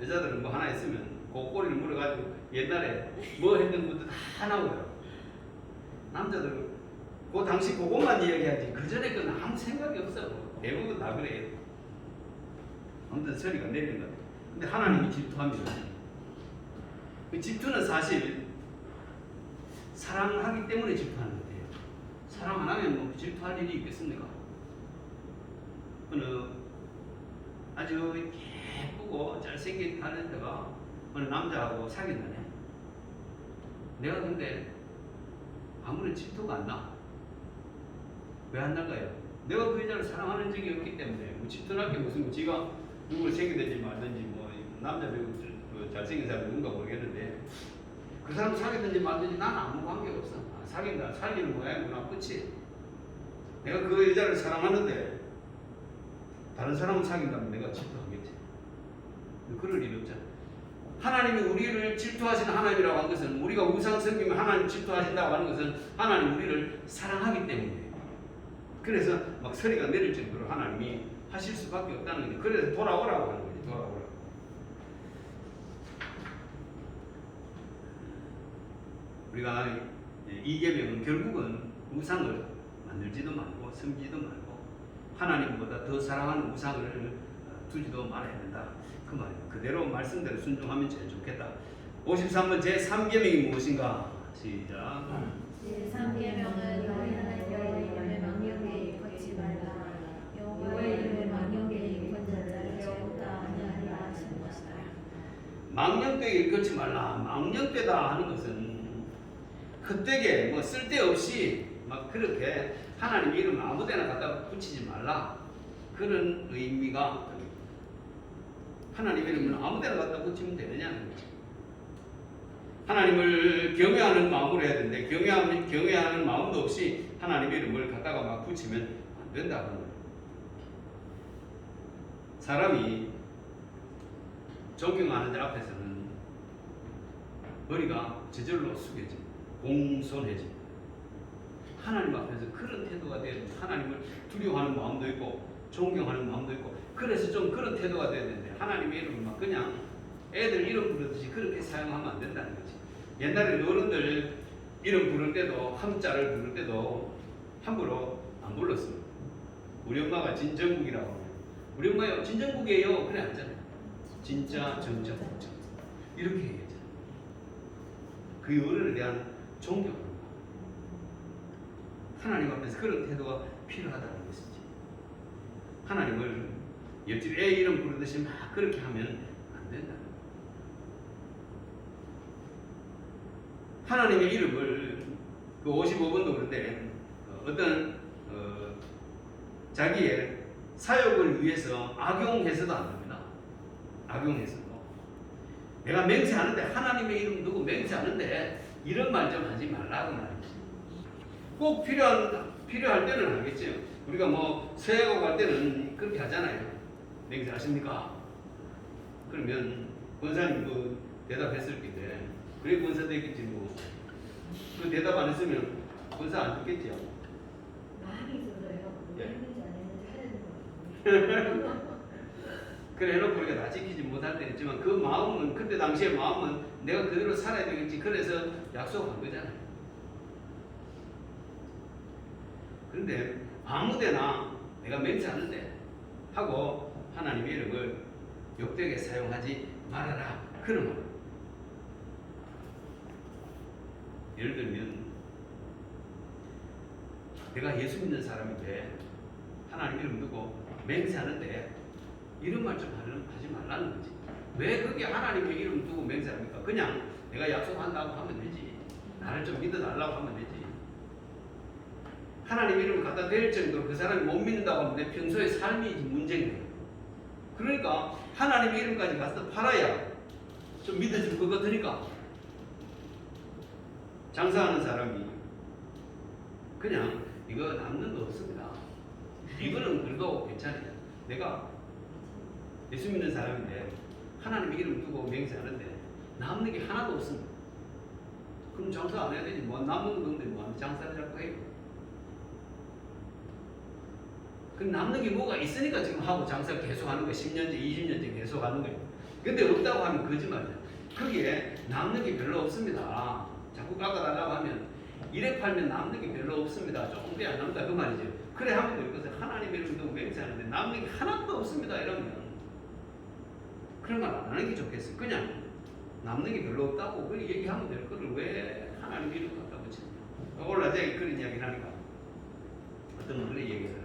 여자들은 뭐 하나 있으면 그 꼬리를 물어가지고 옛날에 뭐 했던 것도 다 나오더라고. 남자들은 그 당시 그것만 이야기하지 그 전에 건 아무 생각이 없어. 대부분 다 그래요. 아무튼 소리가 내리는 것 같아요. 근데 하나님이 질투하면 그 질투는 사실 사랑하기 때문에 질투하는 거예요. 사랑 안 하면 뭐 질투할 일이 있겠습니까? 어느 아주 예쁘고 잘생긴 탤런트가 어느 남자하고 사귄다네. 내가 근데 아무런 질투가 안 나. 왜 안 날까요? 내가 그 여자를 사랑하는 적이 없기 때문에 뭐 질투날 게 무슨 지가 누구를 생기든지 말든지 뭐 남자 배우 그 잘생긴 사람이 누군가 모르겠는데 그 사람 사귀든지 말든지 난 아무 관계가 없어. 사귄다 사귀는 모양이구나 끝이. 내가 그 여자를 사랑하는데 다른 사람을 사귄다면 내가 질투하겠지. 그럴 일 없잖아. 하나님이 우리를 질투하시는 하나님이라고 하는 것은 우리가 우상 섬기면 하나님 질투하신다고 하는 것은 하나님 우리를 사랑하기 때문이에요. 그래서 막 서리가 내릴 정도로 하나님이 하실 수밖에 없다는 거죠. 그래서 돌아오라고 하는 거죠. 돌아오라고. 우리가 이 계명은 결국은 우상을 만들지도 말고 섬기지도 말고 하나님보다 더 사랑하는 우상을 두지도 말아야 된다. 그 말이에요. 그대로 말씀대로 순종하면 제일 좋겠다. 53번 제3계명이 무엇인가? 시작. 제3계명은 너희 하나님 여호와의 이름을 망령되이 일컫지 말라. 여호와의 이름을 망령되이 일컫는 자를 죄없다 하느니라 하신 것이다. 망령되게 일컫지 말라. 망령되다 하는 것은 헛되게 뭐 쓸데없이 막 그렇게 하나님 이름 아무데나 갖다 붙이지 말라. 그런 의미가 하나님 이름을 아무데나 갖다 붙이면 되느냐는 거죠. 하나님을 경외하는 마음으로 해야 되는데 경외하는 마음도 없이 하나님 이름을 갖다가 막 붙이면 안 된다는 거예요. 사람이 존경하는 자 앞에서는 머리가 저절로 숙여집니다. 공손해집니다. 하나님 앞에서 그런 태도가 돼야 됩니다. 하나님을 두려워하는 마음도 있고 존경하는 마음도 있고 그래서 좀 그런 태도가 돼야 되는데 하나님의 이름을 막 그냥 애들 이름 부르듯이 그렇게 사용하면 안 된다는 거지. 옛날에 어른들 이름 부를 때도 함자를 부를 때도 함부로 안 불렀어요. 우리 엄마가 진정국이라고 하면 우리 엄마요 진정국이에요 그래 하잖아요. 진짜 정정 이렇게 얘기하잖아요. 그 어른에 대한 존경입니다. 하나님 앞에서 그런 태도가 필요하다는 것이지. 하나님을 옆집 애 이름 부르듯이 막 그렇게 하면 안 된다. 하나님의 이름을 그 55번도 그런데 어떤 자기의 사역을 위해서 악용해서도 안 됩니다. 악용해서도 내가 맹세하는데 하나님의 이름 두고 맹세하는데 이런 말 좀 하지 말라고 말이지. 꼭 필요할 때는 하겠죠. 우리가 뭐 서야고 갈 때는 그렇게 하잖아요. 맹세하십니까? 그러면 권사님 그 대답했을 텐데 그래 권사 되겠지 뭐. 그 대답 안 했으면 권사 안 듣겠죠. 많이 있어서요. 예. 했는지 안 했는지 해야 되는 거예요. 그래 해놓고 우리가 다 지키지 못할 때는 있지만 그 마음은 그때 당시의 마음은 내가 그대로 살아야 되겠지. 그래서 약속한 거잖아요. 그런데 아무데나 내가 맹세하는데 하고 하나님의 이름을 욕되게 사용하지 말아라. 그런 말. 예를 들면 내가 예수 믿는 사람인데 하나님 이름 두고 맹세하는데 이런 말 좀 하지 말라는 거지. 왜 그게 하나님의 이름 두고 맹세합니까? 그냥 내가 약속한다고 하면 되지. 나를 좀 믿어달라고 하면 되지. 하나님 이름을 갖다 댈 정도로 그 사람이 못 믿는다고 하면 내 평소의 삶이 문제인 거예요. 그러니까 하나님의 이름까지 가서 팔아야 좀 믿어줄 것 같으니까 장사하는 사람이 그냥 이거 남는 거 없습니다. 이거는 그래도 괜찮아요. 내가 예수 믿는 사람인데 하나님의 이름 두고 맹세하는데 남는 게 하나도 없습니다. 그럼 장사 안 해야 되지. 뭐 남는 건데 뭐 장사를 자꾸 해요. 그럼 남는 게 뭐가 있으니까 지금 하고 장사를 계속 하는 거예요. 10년째, 20년째 계속 하는 거예요. 근데 없다고 하면 거짓말이에요. 거기에 남는 게 별로 없습니다. 자꾸 깎아달라고 하면 이래 팔면 남는 게 별로 없습니다. 조금 안 남는다 그 말이죠. 그래 하면 될 것을 하나님의 이름 두고 맹세하는데 남는 게 하나도 없습니다. 이러면 그런 말 안 하는 게 좋겠어요. 그냥 남는 게 별로 없다고 그 얘기하면 될 거를 왜 하나님의 이름 갖다 붙입니까? 오늘 낮에 그런 이야기를 하니까 어떤 분들이 얘기를 해요.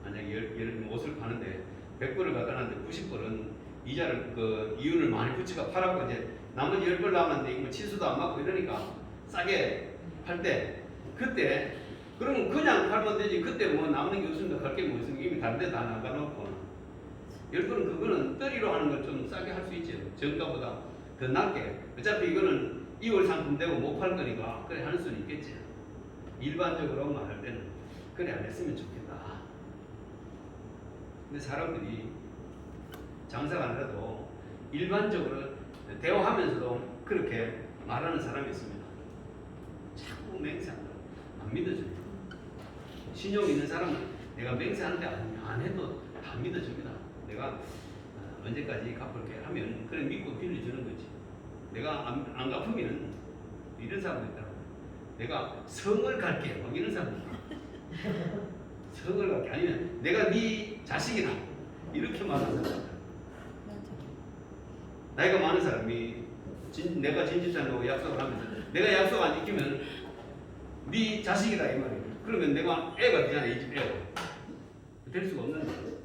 만약에 예를 들면 옷을 파는데 100벌을 갖다 놨는데 90벌은 이자를 그 이윤을 많이 붙여가 팔았고 이제 나머지 10벌 남았는데 이거 치수도 안 맞고 이러니까 싸게 팔 때 그때 그러면 그냥 팔면 되지. 그때 뭐 남는 게 없습니다. 갈 게 뭐 있습니까? 이미 다른 데 다 나가놓고 10벌은 그거는 떨이로 하는 걸 좀 싸게 할 수 있죠. 정가보다 더 낮게. 어차피 이거는 2월 상품 되고 못 팔 거니까 그래 할 수는 있겠지. 일반적으로 말할 때는 그래 안 했으면 좋겠다. 근데 사람들이 장사가 아니라도 일반적으로 대화하면서도 그렇게 말하는 사람이 있습니다. 자꾸 맹세한다. 안 믿어줘요. 신용 있는 사람은 내가 맹세하는데 안 해도 다 믿어줍니다. 내가 언제까지 갚을게 하면 그래 믿고 빌려주는 거지. 내가 안 갚으면 이런 사람도 있더라고. 내가 성을 갈게 막 이런 사람도 있더라고. 성을 갈게 아니면 내가 네 자식이다 이렇게 말하는 사람. 맞아. 나이가 많은 사람이 내가 진집사님하고 약속을 하면서 내가 약속 안 지키면 네 자식이다 이 말이에요. 그러면 내가 애가 되잖아. 이 집 애가 될 수가 없는 거예요.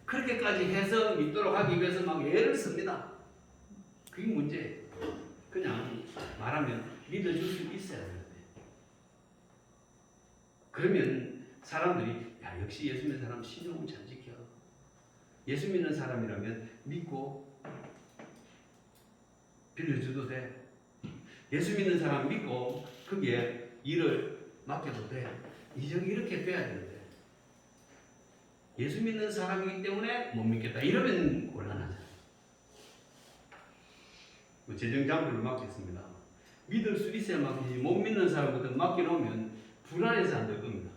그렇게까지 해서 믿도록 하기 위해서 막 애를 씁니다. 그게 문제예요. 그냥 말하면 믿어줄 수 있어야 되는데 그러면 사람들이 야 역시 예수 믿는 사람 신용을 잘 지켜. 예수 믿는 사람이라면 믿고 빌려줘도 돼. 예수 믿는 사람 믿고 거기에 일을 맡겨도 돼. 이렇게 돼야 되는데 예수 믿는 사람이기 때문에 못 믿겠다. 이러면 곤란하잖아요. 재정장부를 맡겼습니다. 믿을 수 있어야 맡기지 못 믿는 사람부터 맡겨놓으면 불안해서 안 될 겁니다.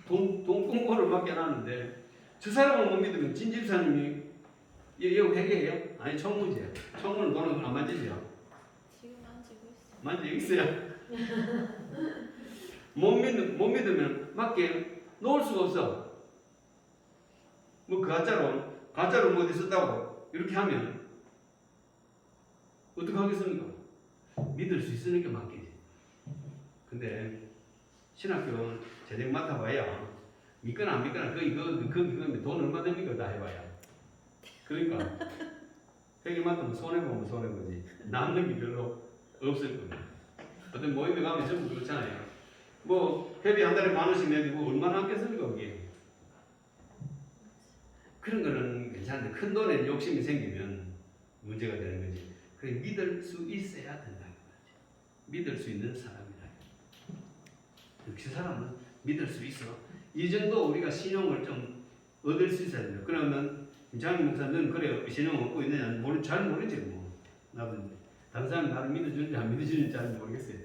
돈 공고를 맡겨놨는데 저 사람을 못 믿으면 진집사님이 이거 회계해요? 아니 청문제야. 청문은 돈은 안 만지세요. 지금 만지고 있어. 만지고 있어요. 못 믿으면 맡겨 놓을 수가 없어. 뭐 가짜로 뭐 어디 썼다고 이렇게 하면 어떻게 하겠습니까? 믿을 수 있으니까 맡기지. 근데 신학교 재정 맡아봐야 믿거나 안 믿거나 그거면 돈 얼마 됩니까? 다 해봐야. 그러니까 회계 맡으면 손해보면 손해보지 남는 게 별로 없을 겁니다. 어떤 모임에 가면 전부 그렇잖아요. 뭐 회비 한 달에 10,000원씩 내고 얼마나 남겠습니까 그게. 그런 거는 괜찮은데 큰 돈에 욕심이 생기면 문제가 되는 거지. 그래 믿을 수 있어야 된다는 거지. 믿을 수 있는 사람이라. 역시 사람은 믿을 수 있어. 이 정도 우리가 신용을 좀 얻을 수 있어야 돼요. 그러면 김창희 목사는 그래 신용 얻고 있느냐 잘 모르지 뭐. 나도 다른 사람이 나를 믿어주는지 안 믿어주는지 잘 모르겠어요.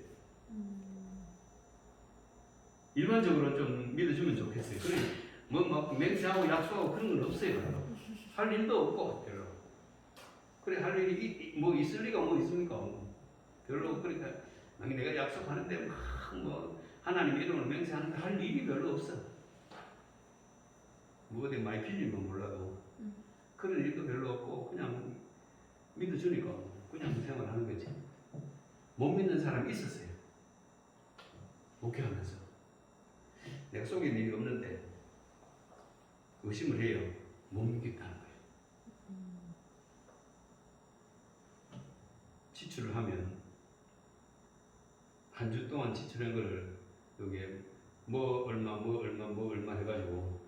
일반적으로 좀 믿어주면 좋겠어요. 그래 뭐막 맹세하고 약속하고 그런 건 없어요. 할 일도 없고 별로. 그래 할 일이 뭐 있을 리가 뭐 있습니까? 별로. 그러니까 내가 약속하는데 막 뭐 하나님 이름으로 맹세하는데 할 일이 별로 없어. 뭐 어디 많이 빌리면 몰라도 그런 일도 별로 없고 그냥 믿어주니까 그냥 생활하는 거지. 못 믿는 사람이 있었어요. 목회하면서 내가 속인 일이 없는데 의심을 해요. 못 믿겠다는 거예요. 지출을 하면 한 주 동안 지출한 거를 여기에 뭐 얼마 해가지고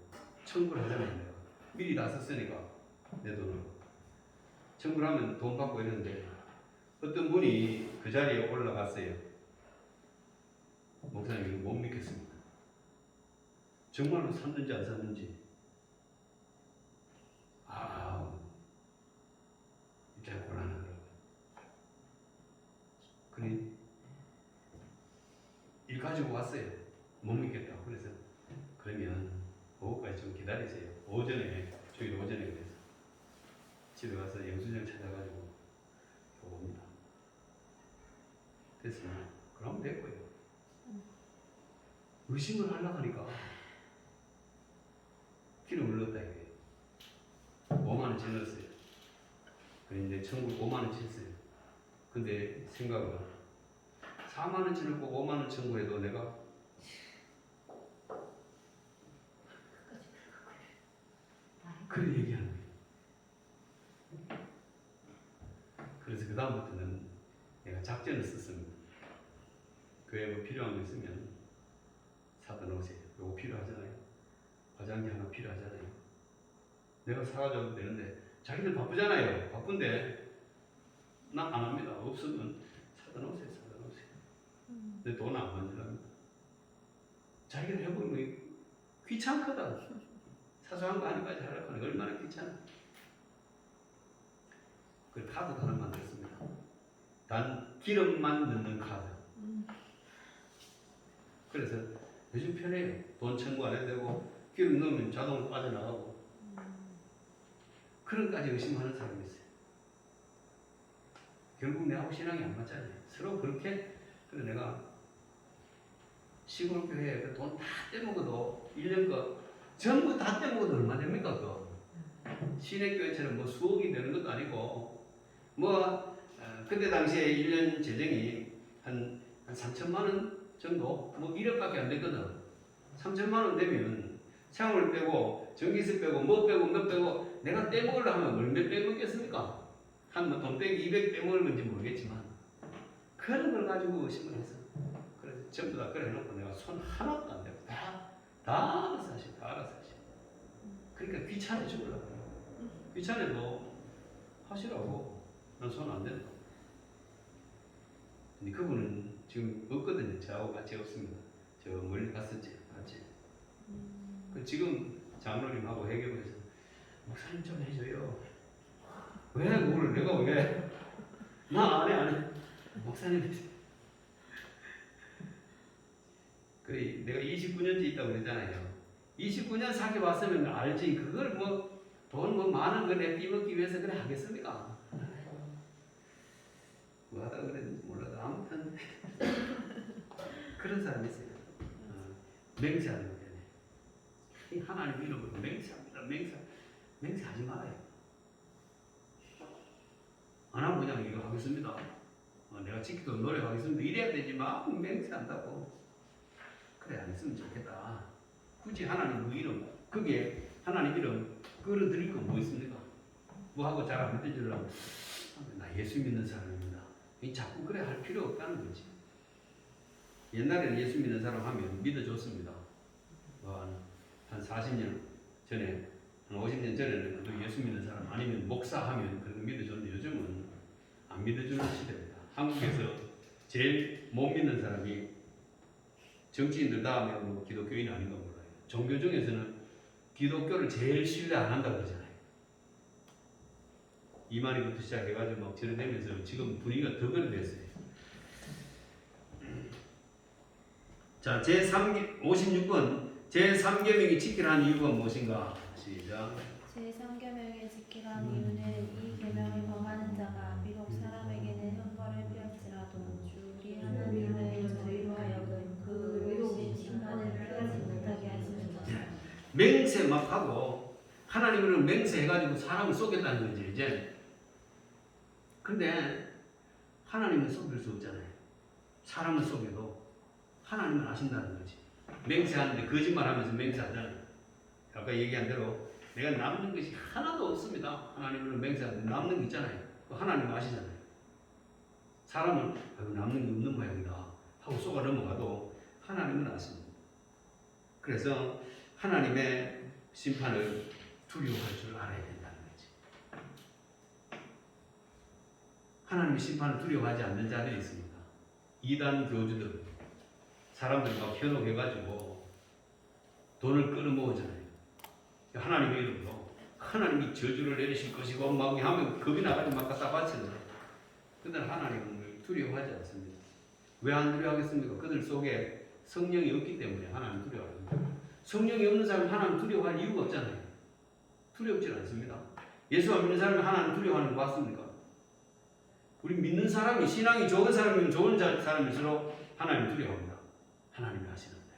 청구를 하잖아요. 내가. 미리 다 썼으니까 내 돈으로 청구를 하면 돈 받고 이러는데 어떤 분이 그 자리에 올라갔어요. 목사님 이거 못 믿겠습니다. 정말로 샀는지 안 샀는지 잘 곤란하더라고요. 그래 일 가지고 왔어요. 못 믿겠다고. 그래서 그러면 오후까지 좀 기다리세요. 오전에 저희도 오전에 그래서 집에 가서 영수증 찾아가지고 옵니다. 됐으면 그러면 됐고요. 의심을 하려고 하니까 기름을 넣었다 이게 50,000원치 넣었어요. 그런데 청구 50,000원치 했어요. 근데 생각은 40,000원치 넣고 50,000원 청구해도 내가 그래 얘기하는 거예요. 그래서 그 다음부터는 내가 작전을 썼습니다. 교회 뭐 필요한 거 있으면 사다 놓으세요. 요거 필요하잖아요. 화장지 하나 필요하잖아요. 내가 사가져도 되는데 자기들 바쁘잖아요. 바쁜데 나 안 합니다. 없으면 사다 놓으세요. 근데 돈 안 만들랍니다. 자기들 해보면 귀찮거든. 사소한 거 하나까지 하려고 하는 게 얼마나 귀찮아. 그 카드도 하나 만들었습니다. 단 기름만 넣는 카드. 그래서 요즘 편해요. 돈 청구 안 해도 되고 기름 넣으면 자동으로 빠져나가고 그런까지 의심하는 사람이 있어요. 결국 내하고 신앙이 안 맞잖아요. 서로 그렇게. 그래 내가 시골 교회에 돈 다 떼먹어도 1년 거 전부 다 떼먹어도 얼마 됩니까 그거. 시내교회처럼 뭐 수억이 되는 것도 아니고 뭐 그때 당시에 1년 재정이 한 3천만 원 정도 뭐 1억밖에 안 됐거든. 3천만 원 되면 창을 빼고 전기세 빼고 뭐 빼고 몇 빼고 내가 떼먹으려 하면 얼마 빼먹겠습니까? 한 뭐 돈 빼기 200 빼먹을 건지 모르겠지만 그런 걸 가지고 의심을 했어. 그래서 전부 다 그래 놓고 내가 손 하나도 안 대고 다 알아서 하시고 다 알아서 하시고. 그러니까 귀찮아 죽으려고. 귀찮아도 하시라고. 난 손 안 된다. 근데 그분은 지금 없거든요. 저하고 같이 없습니다. 저 멀리 갔었지. 같이. 그 지금 장로님하고 회개부에서 목사님 좀 해줘요. 왜? 뭘 내가 왜? 나 안 해. 목사님 해줘. 그래 내가 29년째 있다고 그랬잖아요. 29년 사귀어봤으면 알지. 그걸 뭐 돈 뭐 많은 거 내 띠먹기 위해서 그래 하겠습니까? 뭐 하다 그랬는지 몰라도 아무튼 그런 사람이 있어요. 맹세하는 거예요. 하나님 이름으로 맹세합니다. 맹세하지 말아요. 안 하면 그냥 이거 하겠습니다. 내가 지키도록 노력하겠습니다. 이래야 되지 막 맹세한다고. 그래 안 했으면 좋겠다. 굳이 하나님 그 이름 그게 하나님 이름 끌어들일 거 뭐 있습니까? 뭐 하고 잘 안 믿어주려고 나 예수 믿는 사람입니다. 자꾸 그래 할 필요 없다는 거지. 옛날에는 예수 믿는 사람 하면 믿어줬습니다. 한 40년 전에 한 50년 전에는 그래도 예수 믿는 사람 아니면 목사 하면 그래도 믿어줬는데 요즘은 안 믿어주는 시대입니다. 한국에서 제일 못 믿는 사람이 정치인들 다음에 뭐 기독교인 아닌가 몰라요. 종교 중에서는 기독교를 제일 신뢰 안 한다고 그러잖아요. 이만희부터 시작해가지고 막 저러되면서 지금 분위기가 더 그래 됐어요. 자, 제56번 제3계명이 지키라는 이유가 무엇인가? 시작. 제3계명을 지키라는 이유는 이 계명을 범하는 자가 비록 사람에게는 형벌을 피할지라도 주 우리 하나님을 저희로 하여금 그 의로우신 심판을 피하지 못하게 하시는 것이다. 맹세 막 하고 하나님을 맹세해가지고 사람을 쏘겠다는 거지 이제. 근데 하나님은 속일 수 없잖아요. 사람을 속여도 하나님은 아신다는 거지. 맹세하는데 거짓말하면서 맹세하잖아요. 아까 얘기한 대로 내가 남는 것이 하나도 없습니다. 하나님을 맹세하는데 남는 게 있잖아요. 하나님은 아시잖아요. 사람은 남는 게 없는 모양이다 하고 속아 넘어가도 하나님은 아십니다. 그래서 하나님의 심판을 두려워할 줄 알아야 된다는 거지. 하나님의 심판을 두려워하지 않는 자들이 있습니다. 이단 교주들, 사람들이 막 현혹해가지고 돈을 끌어모으잖아요. 하나님의 이름으로 하나님이 저주를 내리실 것이고 막 하면 겁이 나가지고 막 갖다 바치잖아요. 근데 하나님을 두려워하지 않습니다. 왜 안 두려워하겠습니까? 그들 속에 성령이 없기 때문에 하나님 두려워합니다. 성령이 없는 사람은 하나님 두려워할 이유가 없잖아요. 두렵지 않습니다. 예수 안 믿는 사람이 하나님 두려워하는 거 맞습니까? 우리 믿는 사람이 신앙이 좋은 사람이면 좋은 사람일수록 하나님 두려워합니다. 하나님이 하시는데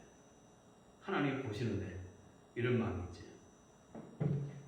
하나님이 보시는데 이런 마음이 있지.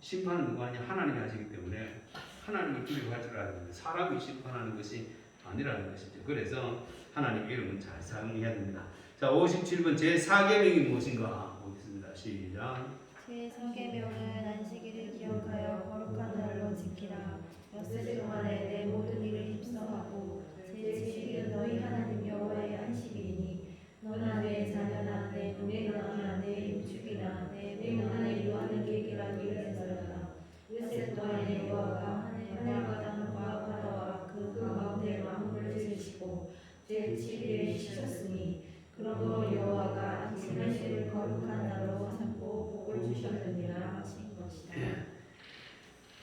심판은 누가 하냐? 하나님이 하시기 때문에 하나님을 두려워할 줄 알아야 됩니다. 사람이 심판하는 것이 아니라는 것이죠. 그래서 하나님의 이름은 잘 사용해야 됩니다. 자, 57번 제4계명이 무엇인가 보겠습니다. 시작. 제3계명은 안식일을 기억하여 거룩한 날로 지키라. 엿새 동안에 내 모든 일을 입성하고 제7일은 너희 하나님 여호와의 안식일이니 너나 내 자녀나 내 노개나 내 임축이나 내 내년에 유하는 계기라 기르세서라. 엿새 동안에 여호와가 하늘과 땅과 바다와 그 가운데 만물을 지으시고 제7일에 쉬셨으니 그러므로 여호와가 안식일을 거룩한 날로 삼고 복을 주셨느니라 하신 것이다.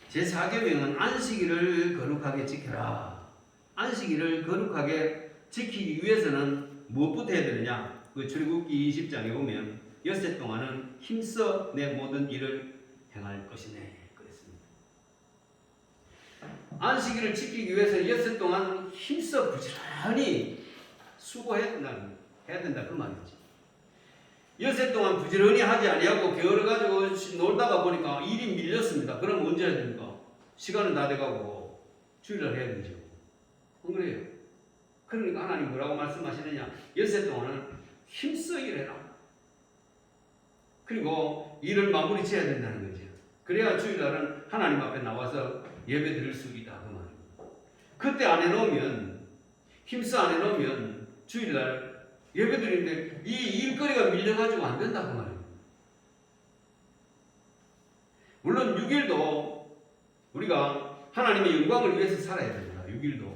제4계명은 안식일을 거룩하게 지켜라. 안식일을 거룩하게 지키기 위해서는 무엇부터 해야 되느냐? 그 출애굽기 20장에 보면 엿새 동안은 힘써 내 모든 일을 행할 것이네 그랬습니다. 안식일을 지키기 위해서 엿새 동안 힘써 부지런히 수고해야 된다 그 말이지. 엿새 동안 부지런히 하지 아니하고 게으러 가지고 놀다가 보니까 일이 밀렸습니다. 그럼 언제 해야 됩니까? 시간은 다 돼가고 주일날 해야 되죠. 안 그래요? 그러니까 하나님 뭐라고 말씀하시느냐? 엿새 동안은 힘써 일해라. 그리고 일을 마무리 지어야 된다는 거죠. 그래야 주일날은 하나님 앞에 나와서 예배 드릴 수 있다 그 말입니다. 그때 안 해놓으면 힘써 안 해놓으면 주일날 예배 드리는데 이 일거리가 밀려가지고 안 된다 그 말입니다. 물론 6일도 우리가 하나님의 영광을 위해서 살아야 됩니다. 6일도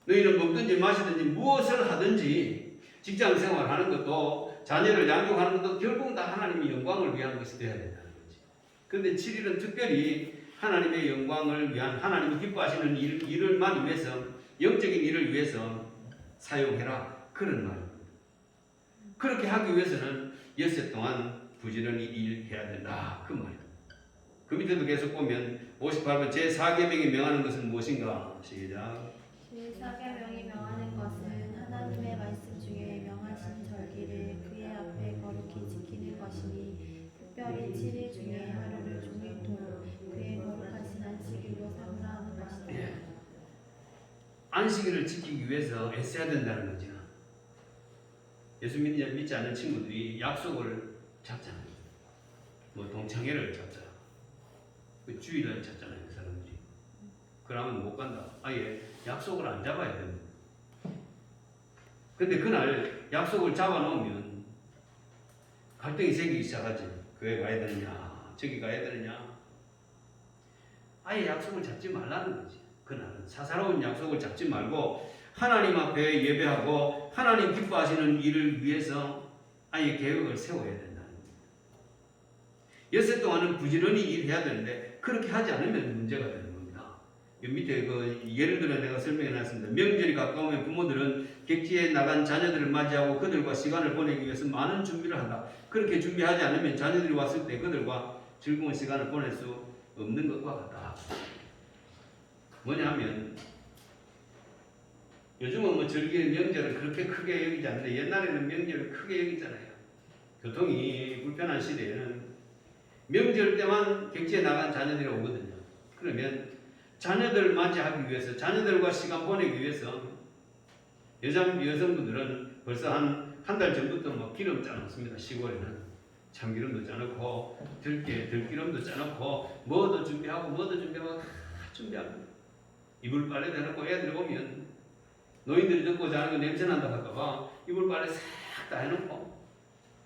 너희는 먹든지 마시든지 무엇을 하든지 직장 생활하는 것도 자녀를 양육하는 것도 결국은 다 하나님의 영광을 위한 것이 되어야 된다는 거지. 그런데 7일은 특별히 하나님의 영광을 위한 하나님이 기뻐하시는 일을만 위해서 영적인 일을 위해서 사용해라 그런 말입니다. 그렇게 하기 위해서는 엿새 동안 부지런히 일해야 된다 그 말입니다. 그 밑에도 계속 보면 58번 제4계명이 명하는 것은 무엇인가? 시작. 제4계명이 명하는 것은 하나님의 말씀 중에 명하신 절기를 그의 앞에 거룩히 지키는 것이니 특별히 7일 중에 하루를 종일토록 그의 거룩하신 안식일로 삼으라 하는 것이다. 예. 안식일을 지키기 위해서 애써야 된다는 거죠. 예수 믿지 않는 친구들이 약속을 잡잖아요. 뭐 동창회를 잡잖아. 그 주일을 잡잖아요. 그 사람들이. 그러면 못 간다. 아예 약속을 안 잡아야 됩니다. 근데 그날 약속을 잡아놓으면 갈등이 생기기 시작하죠. 교회 가야 되느냐, 저기 가야 되느냐. 아예 약속을 잡지 말라는 거지. 그날은 사사로운 약속을 잡지 말고 하나님 앞에 예배하고 하나님 기뻐하시는 일을 위해서 아예 계획을 세워야 된다는 겁니다. 엿새 동안은 부지런히 일해야 되는데 그렇게 하지 않으면 문제가 되는 겁니다. 여기 밑에 그 예를 들어 내가 설명해 놨습니다. 명절이 가까우면 부모들은 객지에 나간 자녀들을 맞이하고 그들과 시간을 보내기 위해서 많은 준비를 한다. 그렇게 준비하지 않으면 자녀들이 왔을 때 그들과 즐거운 시간을 보낼 수 없는 것과 같다. 뭐냐면 요즘은 뭐 절기 명절을 그렇게 크게 여기지 않는데 옛날에는 명절을 크게 여기잖아요. 교통이 불편한 시대에는 명절 때만 객지에 나간 자녀들이 오거든요. 그러면 자녀들을 맞이하기 위해서 자녀들과 시간 보내기 위해서 여성분들은 벌써 한 달 전부터 뭐 기름 짜놓습니다. 시골에는 참기름도 짜놓고 들기름도 짜놓고 뭐도 준비하고 다 준비합니다. 이불 빨래 대놓고 애들 오면 노인들이 듣고 자는 거 냄새 난다 할까봐 이불 빨래 싹 다 해놓고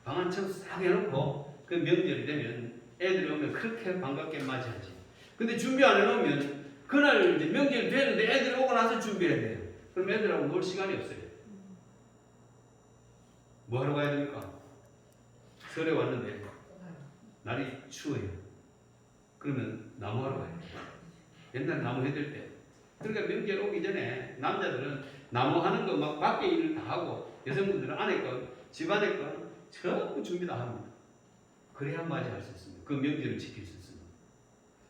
방 한 층 싹 해놓고 그 명절이 되면 애들이 오면 그렇게 반갑게 맞이하지. 근데 준비 안 해놓으면 그날 이제 명절이 되는데 애들이 오고 나서 준비해야 돼요. 그럼 애들하고 놀 시간이 없어요. 뭐 하러 가야 됩니까? 설에 왔는데 날이 추워요. 그러면 나무하러 가야 돼요. 옛날 나무 해들 때. 그러니까 명절 오기 전에 남자들은 나무 하는 거 막 밖에 일을 다 하고 여성분들은 안에 거, 집안에 거 전부 준비 다 합니다. 그래야 맞이할 수 있습니다. 그 명절을 지킬 수 있습니다.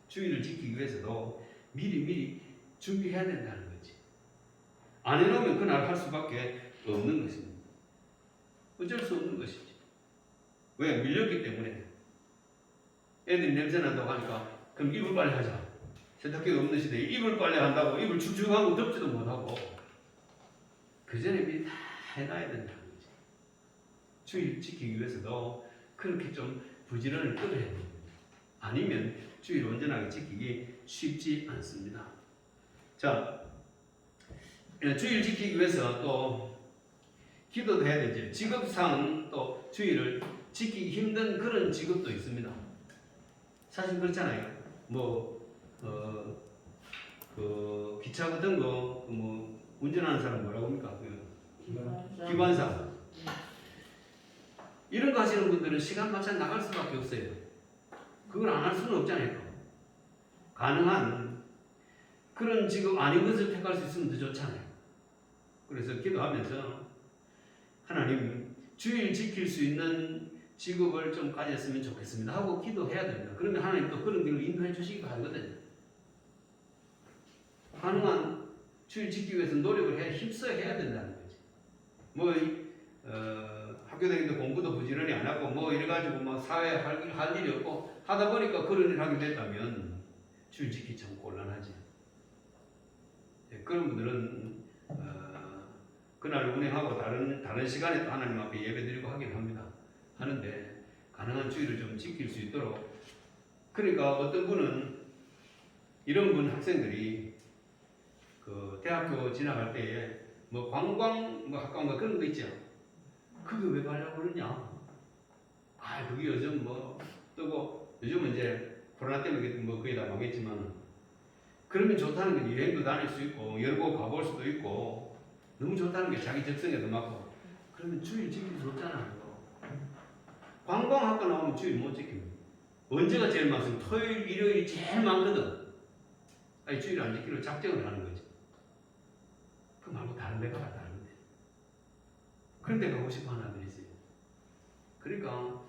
주일을 지키기 위해서도 미리 준비해야 된다는 거지. 안 해놓으면 그날 할 수밖에 없는 것입니다. 어쩔 수 없는 것이지. 왜? 밀렸기 때문에. 애들이 냄새 난다고 하니까 그럼 이불 빨래 하자. 세탁기가 없는 시대에 이불 빨래 한다고 이불 축축하고 덮지도 못하고 그 전에 미리 다 해놔야 된다는 거지. 주일 지키기 위해서도 그렇게 좀 부지런을 끌어야 됩니다. 아니면 주일 온전하게 지키기 쉽지 않습니다. 자, 주일 지키기 위해서 또 기도도 해야 되죠. 직업상 또 주일을 지키기 힘든 그런 직업도 있습니다. 사실 그렇잖아요. 그 기차 같은 거 뭐 운전하는 사람 뭐라고 합니까? 기관사. 이런 거 하시는 분들은 시간 맞춰 나갈 수밖에 없어요. 그걸 안 할 수는 없잖아요. 가능한 그런 직업 아닌 것을 택할 수 있으면 더 좋잖아요. 그래서 기도하면서 하나님 주일 지킬 수 있는 직업을 좀 가졌으면 좋겠습니다 하고 기도해야 됩니다. 그러면 하나님 또 그런 길로 인도해 주시기도 하거든요. 가능한 주일 지키기 위해서 노력을 해 힘써 해야 된다는 거지. 뭐 학교 다닐 때 공부도 부지런히 안 하고 뭐 이래가지고 막 사회에 할 일이 없고 하다 보니까 그런 일을 하게 됐다면 주일 지키기 참 곤란하지. 그런 분들은 그날 운행하고 다른 시간에 또 하나님 앞에 예배드리고 하긴 합니다. 하는데 가능한 주일을 좀 지킬 수 있도록. 그러니까 어떤 분은 이런 분 학생들이 그 대학교 지나갈 때에 뭐 관광 뭐 학과인가 그런 거 있죠. 그게 왜 가려고 그러냐? 아 그게 요즘 뭐 뜨고 요즘은 이제 코로나 때문에 뭐 거의 다 망했지만 그러면 좋다는 건 여행도 다닐 수 있고 여러 곳 가볼 수도 있고 너무 좋다는 게 자기 적성에도 맞고 그러면 주일 지키기 좋잖아요. 관광학과 나오면 주일 못 지킵니다. 언제가 제일 많습니까? 토요일, 일요일이 제일 많거든. 아니 주일 안 지키려고 작정을 하는 거지. 그 말고 다른 데 가라 다른데. 그런 데 가고 싶어 하는 분이 있어요. 그러니까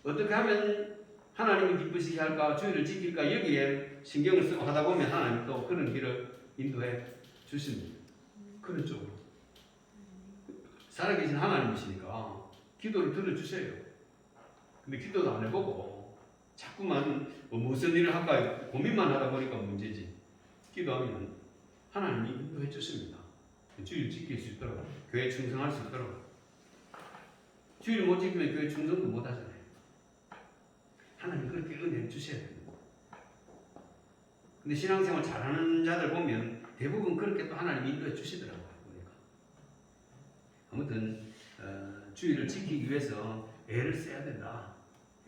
어떻게 하면 하나님이 기쁘시게 할까 주일을 지킬까 여기에 신경을 쓰고 하다 보면 하나님 또 그런 길을 인도해 주십니다. 그런 쪽으로. 살아계신 하나님이시니까 기도를 들어주세요. 근데 기도도 안 해보고 자꾸만 뭐 무슨 일을 할까 고민만 하다 보니까 문제지. 기도하면 하나님이 인도해 주십니다. 주일 지킬 수 있도록 교회 충성할 수 있도록. 주일 못 지키면 교회 충성도 못 하잖아요. 하나님 그렇게 은혜 주셔야 됩니다. 근데 신앙생활 잘하는 자들 보면 대부분 그렇게 또 하나님 인도해 주시더라고요. 보니까. 아무튼 주일을 지키기 위해서 애를 써야 된다.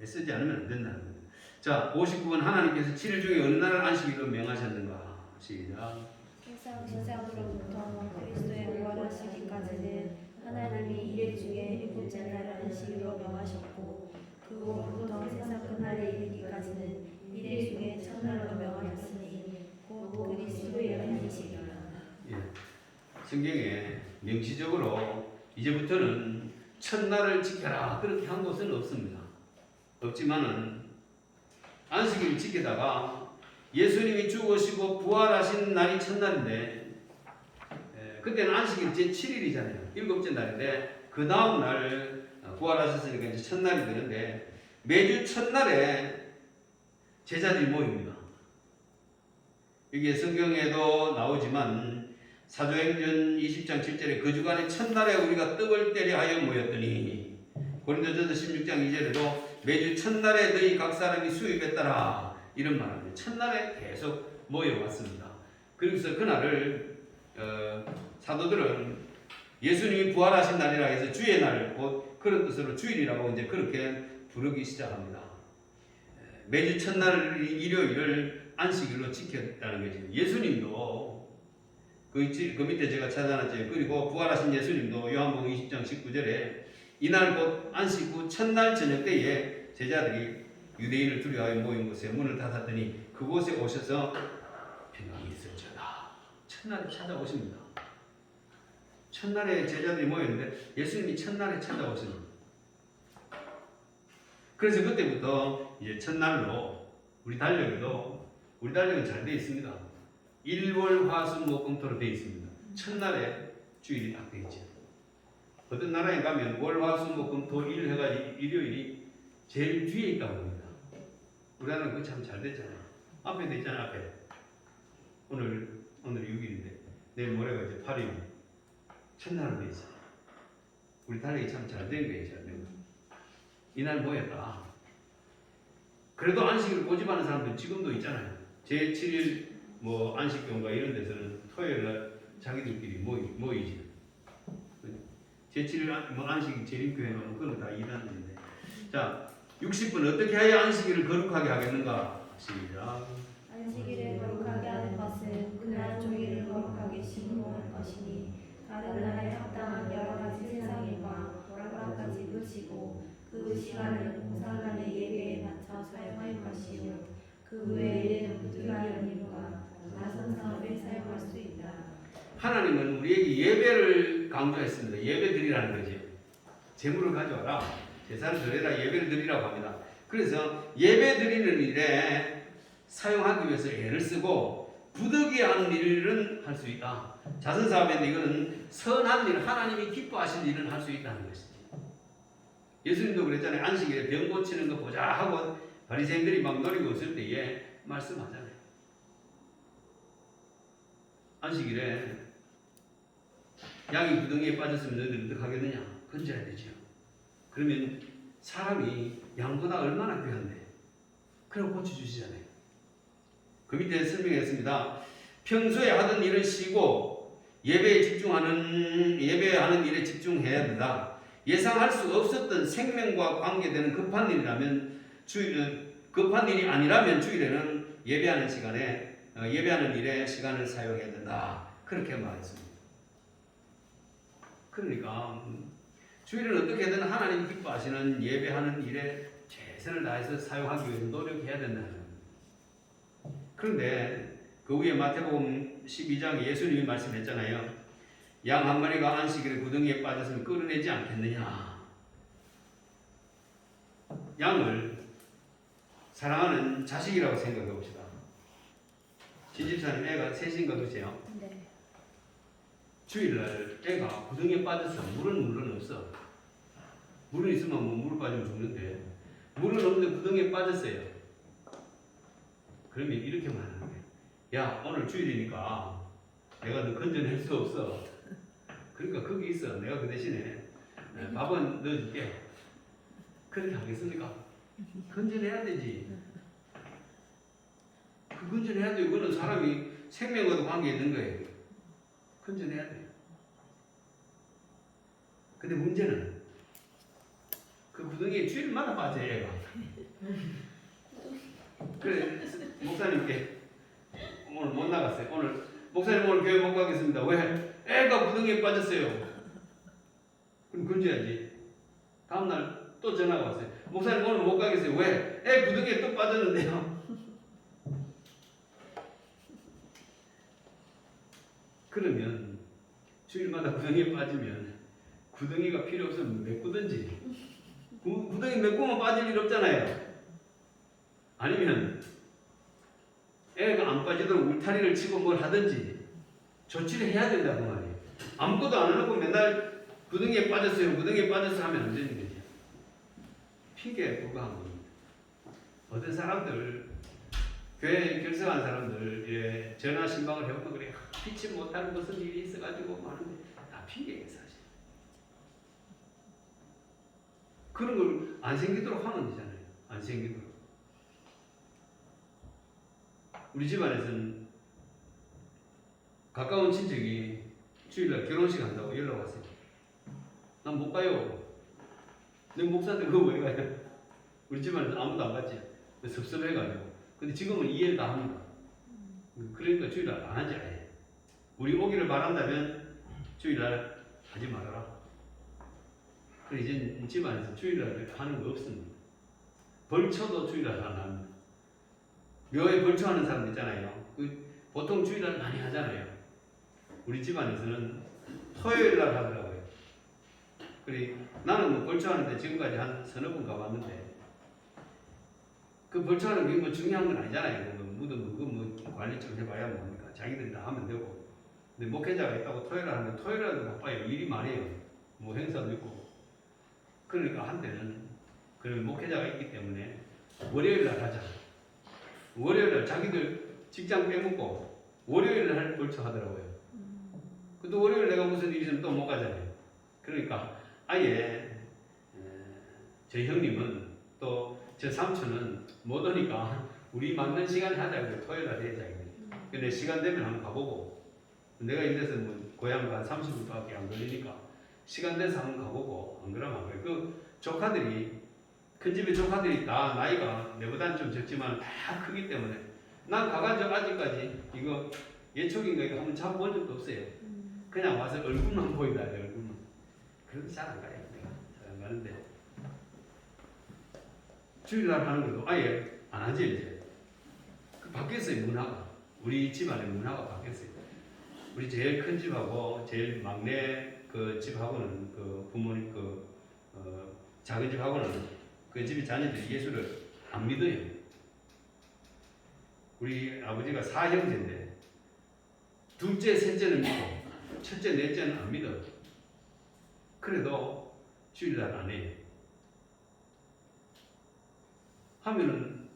애쓰지 않으면 안 된다는 거예요. 자, 59번 하나님께서 7일 중에 어느 날을 안식일로 명하셨는가? 시작. 세상으로부터 그리스도의 부활하시기까지는 하나님이 1일 중에 7째 날을 안식일로 명하셨고 그 후부터 세상 끝날에 이르기까지는 1일 중에 첫날로 명하셨으니 곧 그리스도의 안식이라. 예. 성경에 명시적으로 이제부터는 첫날을 지켜라 그렇게 한 곳은 없습니다. 없지만은 안식일을 지키다가 예수님이 죽으시고 부활하신 날이 첫날인데 그때는 안식일 제7일이잖아요. 7째 날인데 그 다음 날 부활하셨으니까 이제 첫날이 되는데 매주 첫날에 제자들이 모입니다. 이게 성경에도 나오지만 사도행전 20장 7절에 그 주간의 첫날에 우리가 떡을 때려 하여 모였더니 고린도전서 16장 2절에도 매주 첫날에 너희 각 사람이 수입에 따라 이런 말합니다. 첫날에 계속 모여왔습니다. 그래서 그날을 사도들은 예수님이 부활하신 날이라 해서 주의 날, 곧 그런 뜻으로 주일이라고 이제 그렇게 부르기 시작합니다. 매주 첫날 일요일을 안식일로 지켰다는 거죠. 예수님도 그 밑에 제가 찾아놨죠. 그리고 부활하신 예수님도 요한복음 20장 19절에 이날 곧 안식 후 첫날 저녁 때에 제자들이 유대인을 두려워하여 모인 곳에 문을 닫았더니 그곳에 오셔서 평강이 있을지어다. 첫날에 찾아오십니다. 첫날에 제자들이 모였는데 예수님이 첫날에 찾아오십니다. 그래서 그때부터 이제 첫날로 우리 달력은 잘 되어 있습니다. 일월 화수목금토로 되어 있습니다. 첫날에 주일이 딱 되어 있죠. 어떤 나라에 가면 월 화수목금토 일 해가지고 일요일이 제일 뒤에 있다고 합니다. 우리나라는 그거 참 잘 됐잖아요. 앞에 돼 있잖아요. 앞에 오늘 6일인데 내일 모레가 이제 8일 첫날로 돼 있어요. 우리 달력이 참 잘 된 거예요. 잘 된 거. 이날 모였다. 그래도 안식일을 고집하는 사람들 지금도 있잖아요. 제7일 뭐 안식교인가 이런 데서는 토요일날 자기들끼리 모이지. 제7일 뭐 안식 재림교회는 그건 다 이단인데. 자, 60분 어떻게 해야 안식일을 거룩하게 하겠는가? 시작. 안식일을 거룩하게 하는 것은 그날 종일을 거룩하게 신고할 것이니 다른 날에 합당한 여러 가지 세상일과 여러가지 붙이고 그 시간을 공사간의 예배에 맞춰 사용할 것이요 그 외에는 부득이한 일과 나선 사업에 사용할 수 있다. 하나님은 우리에게 예배를 강조했습니다. 예배 드리라는 거죠. 재물을 가져와라. 제사를 드려라. 예배를 드리라고 합니다. 그래서 예배 드리는 일에 사용하기 위해서 애를 쓰고 부득이한 일은 할 수 있다. 자선사업인데 이거는 선한 일, 하나님이 기뻐하실 일은 할 수 있다는 것이지. 예수님도 그랬잖아요. 안식일에 병 고치는 거 보자 하고 바리새인들이 막 노리고 있을 때에 말씀하잖아요. 안식일에 양이 구덩이에 빠졌으면 너희들 어떡하겠느냐? 건져야 되죠. 그러면 사람이 양보다 얼마나 귀한데 그럼 고쳐주시잖아요. 그 밑에 설명했습니다. 평소에 하던 일을 쉬고 예배하는 일에 집중해야 된다. 예상할 수 없었던 생명과 관계되는 급한 일이 아니라면 주일에는 예배하는 일에 시간을 사용해야 된다. 그렇게 말했습니다. 그러니까 주일은 어떻게든 하나님 기뻐하시는 예배하는 일에 최선을 다해서 사용하기 위해서 노력해야 된다는 겁니다. 그런데 그 위에 마태복음 12장에 예수님이 말씀했잖아요. 양 한 마리가 안식일에 구덩이에 빠졌으면 끌어내지 않겠느냐. 양을 사랑하는 자식이라고 생각해 봅시다. 진집사님 애가 셋인가 그러세요? 네. 주일날 애가 구덩이에 빠졌어. 물은 없어. 물은 있으면 뭐 물 빠지면 죽는데 물은 없는데 구덩이에 빠졌어요. 그러면 이렇게 말하는 거예요. 야, 오늘 주일이니까 내가 너 건져낼 수 없어. 그러니까 거기 있어. 내가 그 대신에 밥은 넣어줄게. 그렇게 하겠습니까? 건져내야 되지. 그 건져내야 돼. 이거는 사람이 생명과도 관계 있는 거예요. 건져내야 돼. 근데 문제는 그 구덩이에 주일마다 빠져요, 애가. 그래, 목사님께 오늘 못 나갔어요. 목사님 오늘 교회 못 가겠습니다. 왜? 애가 구덩이에 빠졌어요. 그럼 건져야지. 다음날 또 전화가 왔어요. 목사님 오늘 못 가겠어요. 왜? 애 구덩이에 또 빠졌는데요. 그러면 주일마다 구덩이에 빠지면 구덩이가 필요 없으면 메꾸든지 구덩이 메꾸면 빠질 일 없잖아요. 아니면 애가 안 빠지도록 울타리를 치고 뭘 하든지 조치를 해야 된다고 말이에요. 아무것도 안 해놓고 맨날 구덩이에 빠졌어요 하면 안 되는 거죠. 핑계에 불과한 겁니다. 어떤 사람들 교회 결석한 사람들 전화 신방을 해보면 그래 피치 못하는 무슨 일이 있어가지고 하는데 다 핑계예요 사실. 그런 걸 안 생기도록 하면 되잖아요. 안 생기도록. 우리 집안에서는 가까운 친척이 주일날 결혼식 한다고 연락 왔어요. 난 못 가요. 내 목사한테 그거 왜 가요? 우리 집안에서 아무도 안 갔지. 섭섭해가지고. 근데 지금은 이해를 다 합니다. 그러니까 주일날 안 하지 아예. 우리 오기를 바란다면 주일날 하지 말아라. 그래 이제 집안에서 주일날 하는 거 없습니다. 벌초도 주일날 안 합니다. 묘에 벌초하는 사람 있잖아요. 보통 주일날 많이 하잖아요. 우리 집안에서는 토요일날 하더라고요. 그래 나는 뭐 벌초하는데 지금까지 한 서너 번 가봤는데 그 벌초하는 게 뭐 중요한 건 아니잖아요. 묻으면 뭐 관리 좀 해봐야 뭡니까? 자기들이 다 하면 되고. 근데 목회자가 있다고 토요일 하는데 토요일에도 바빠요. 일이 많아요. 뭐 행사도 있고. 그러니까 한때는 그 목회자가 있기 때문에 월요일날 하자. 월요일날 자기들 직장 빼먹고 월요일날 할 벌초 하더라고요. 또 월요일 내가 무슨 일이 있으면 또 못 가잖아요. 그러니까 아예 제 형님은 또 제 삼촌은 못 오니까 우리 맞는 시간에 하자고 토요일날 해야자. 근데 시간 되면 한번 가보고 내가 이래서 뭐 고향가 한 30분밖에 안 걸리니까 시간 돼서 한번 가보고 안 그러면 안 그래. 그 조카들이 큰 집에 조카들이 다 나이가 내보다는 좀 적지만 다 크기 때문에 난 가가지고 아직까지 이거 예촉인가 이거 한번 잡아본 적도 없어요. 그냥 와서 얼굴만 보이다 얼굴만. 그래도 잘 안 가요. 내가 잘 안 가는데 주일날 하는 것도 아예 안 하지 이제. 그 바뀌었어요 문화가. 우리 집안의 문화가 바뀌었어요. 우리 제일 큰 집하고 제일 막내 그 집하고는 그 부모님 그 작은 집 하고는 그 집의 자녀들이 예수를 안 믿어요. 우리 아버지가 4형제인데 둘째, 셋째는 믿고 첫째, 넷째는 안 믿어. 그래도 주일날 안 해요. 하면은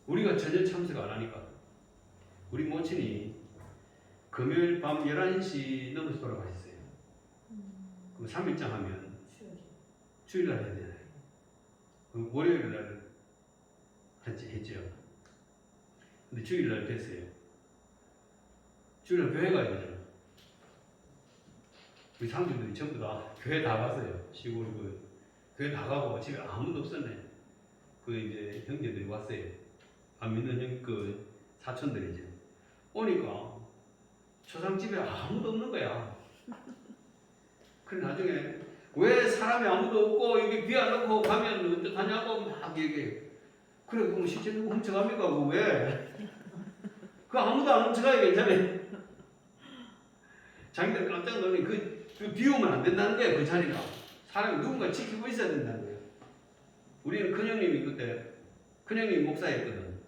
우리가 전혀 참석 안 하니까 우리 모친이 금요일 밤 11시 넘어서 돌아가셨어요. 그럼 3일장 하면 주일날 해야 되잖아요. 그럼 월요일날 했죠. 근데 주일날 됐어요. 주일날 교회 가야 되잖아. 우리 상주들이 전부 다 교회 다 갔어요. 시골 교회 다 가고 집에 아무도 없었네. 그 이제 형제들이 왔어요. 안 믿는 사촌들이죠. 오니까 초상집에 아무도 없는 거야. 그래 나중에 왜 사람이 아무도 없고 이게 비 안 놓고 가면 어떡하냐고 막 얘기해. 그래 그럼 실제 누구 훔쳐갑니까? 그거 왜? 그 아무도 안 훔쳐가야 괜찮아요. 자기들 깜짝 놀라니 그 비우면 안 된다는 거예요. 그 자리가 사람이 누군가 지키고 있어야 된다는 거예요. 우리는 큰형님이 그때 큰형님이 목사였거든.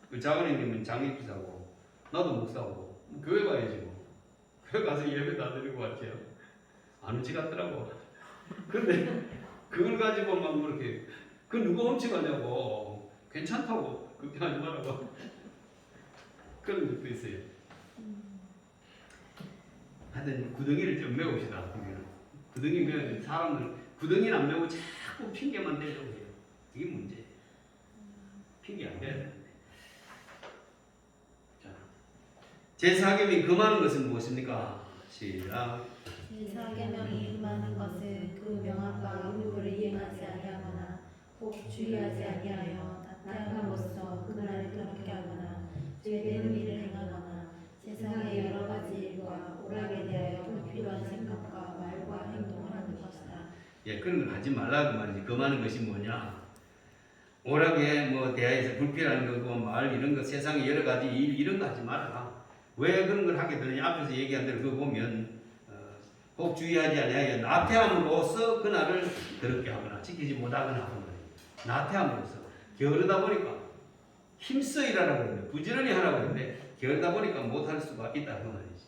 그 작은형님은 장례기사고 나도 목사고 교회 가야지 뭐. 교회 가서 예배 다 드리고 왔죠. 안 훔쳐갔더라고. 근데 그걸 가지고 막 그렇게 그 누가 훔쳐가냐고 괜찮다고 걱정하지 말라고 그런 적도 있어요. 하여튼 구덩이를 좀 메웁시다. 구덩이 메우는 사람들 구덩이는 안 메우고 자꾸 핑계만 대려고 해요. 이게 문제예요. 핑계 안 대야 되는데. 자, 제4계명이 금하는 것은 무엇입니까? 시작. 제4계명이 금하는 것은 그 명한 바 의무를 이행하지 아니하거나 혹 주의하지 아니하여 다툼으로써 그날을 더럽게 하거나 죄되는 일을 행하거나 세상의 여러 가지 일과 오락에 대하여 불필요한 생각과 말과 행동을 하는 것이다. 예, 그런 걸 하지 말라고 말이지. 금하는 것이 뭐냐? 오락에 뭐 대하여서 불필요한 거고 말 이런 거 세상에 여러 가지 일 이런 거 하지 말아라. 왜 그런 걸 하게 되느냐? 앞에서 얘기한 대로 그거 보면 혹 주의하지 아니하여 나태함으로써 그날을 더럽게 하거나 지키지 못하거나 하는 거예요. 나태함으로써 게으르다 보니까 힘써 일하라고 했는데 부지런히 하라고 했는데 게으르다 보니까 못할 수가 있다 그 말이지.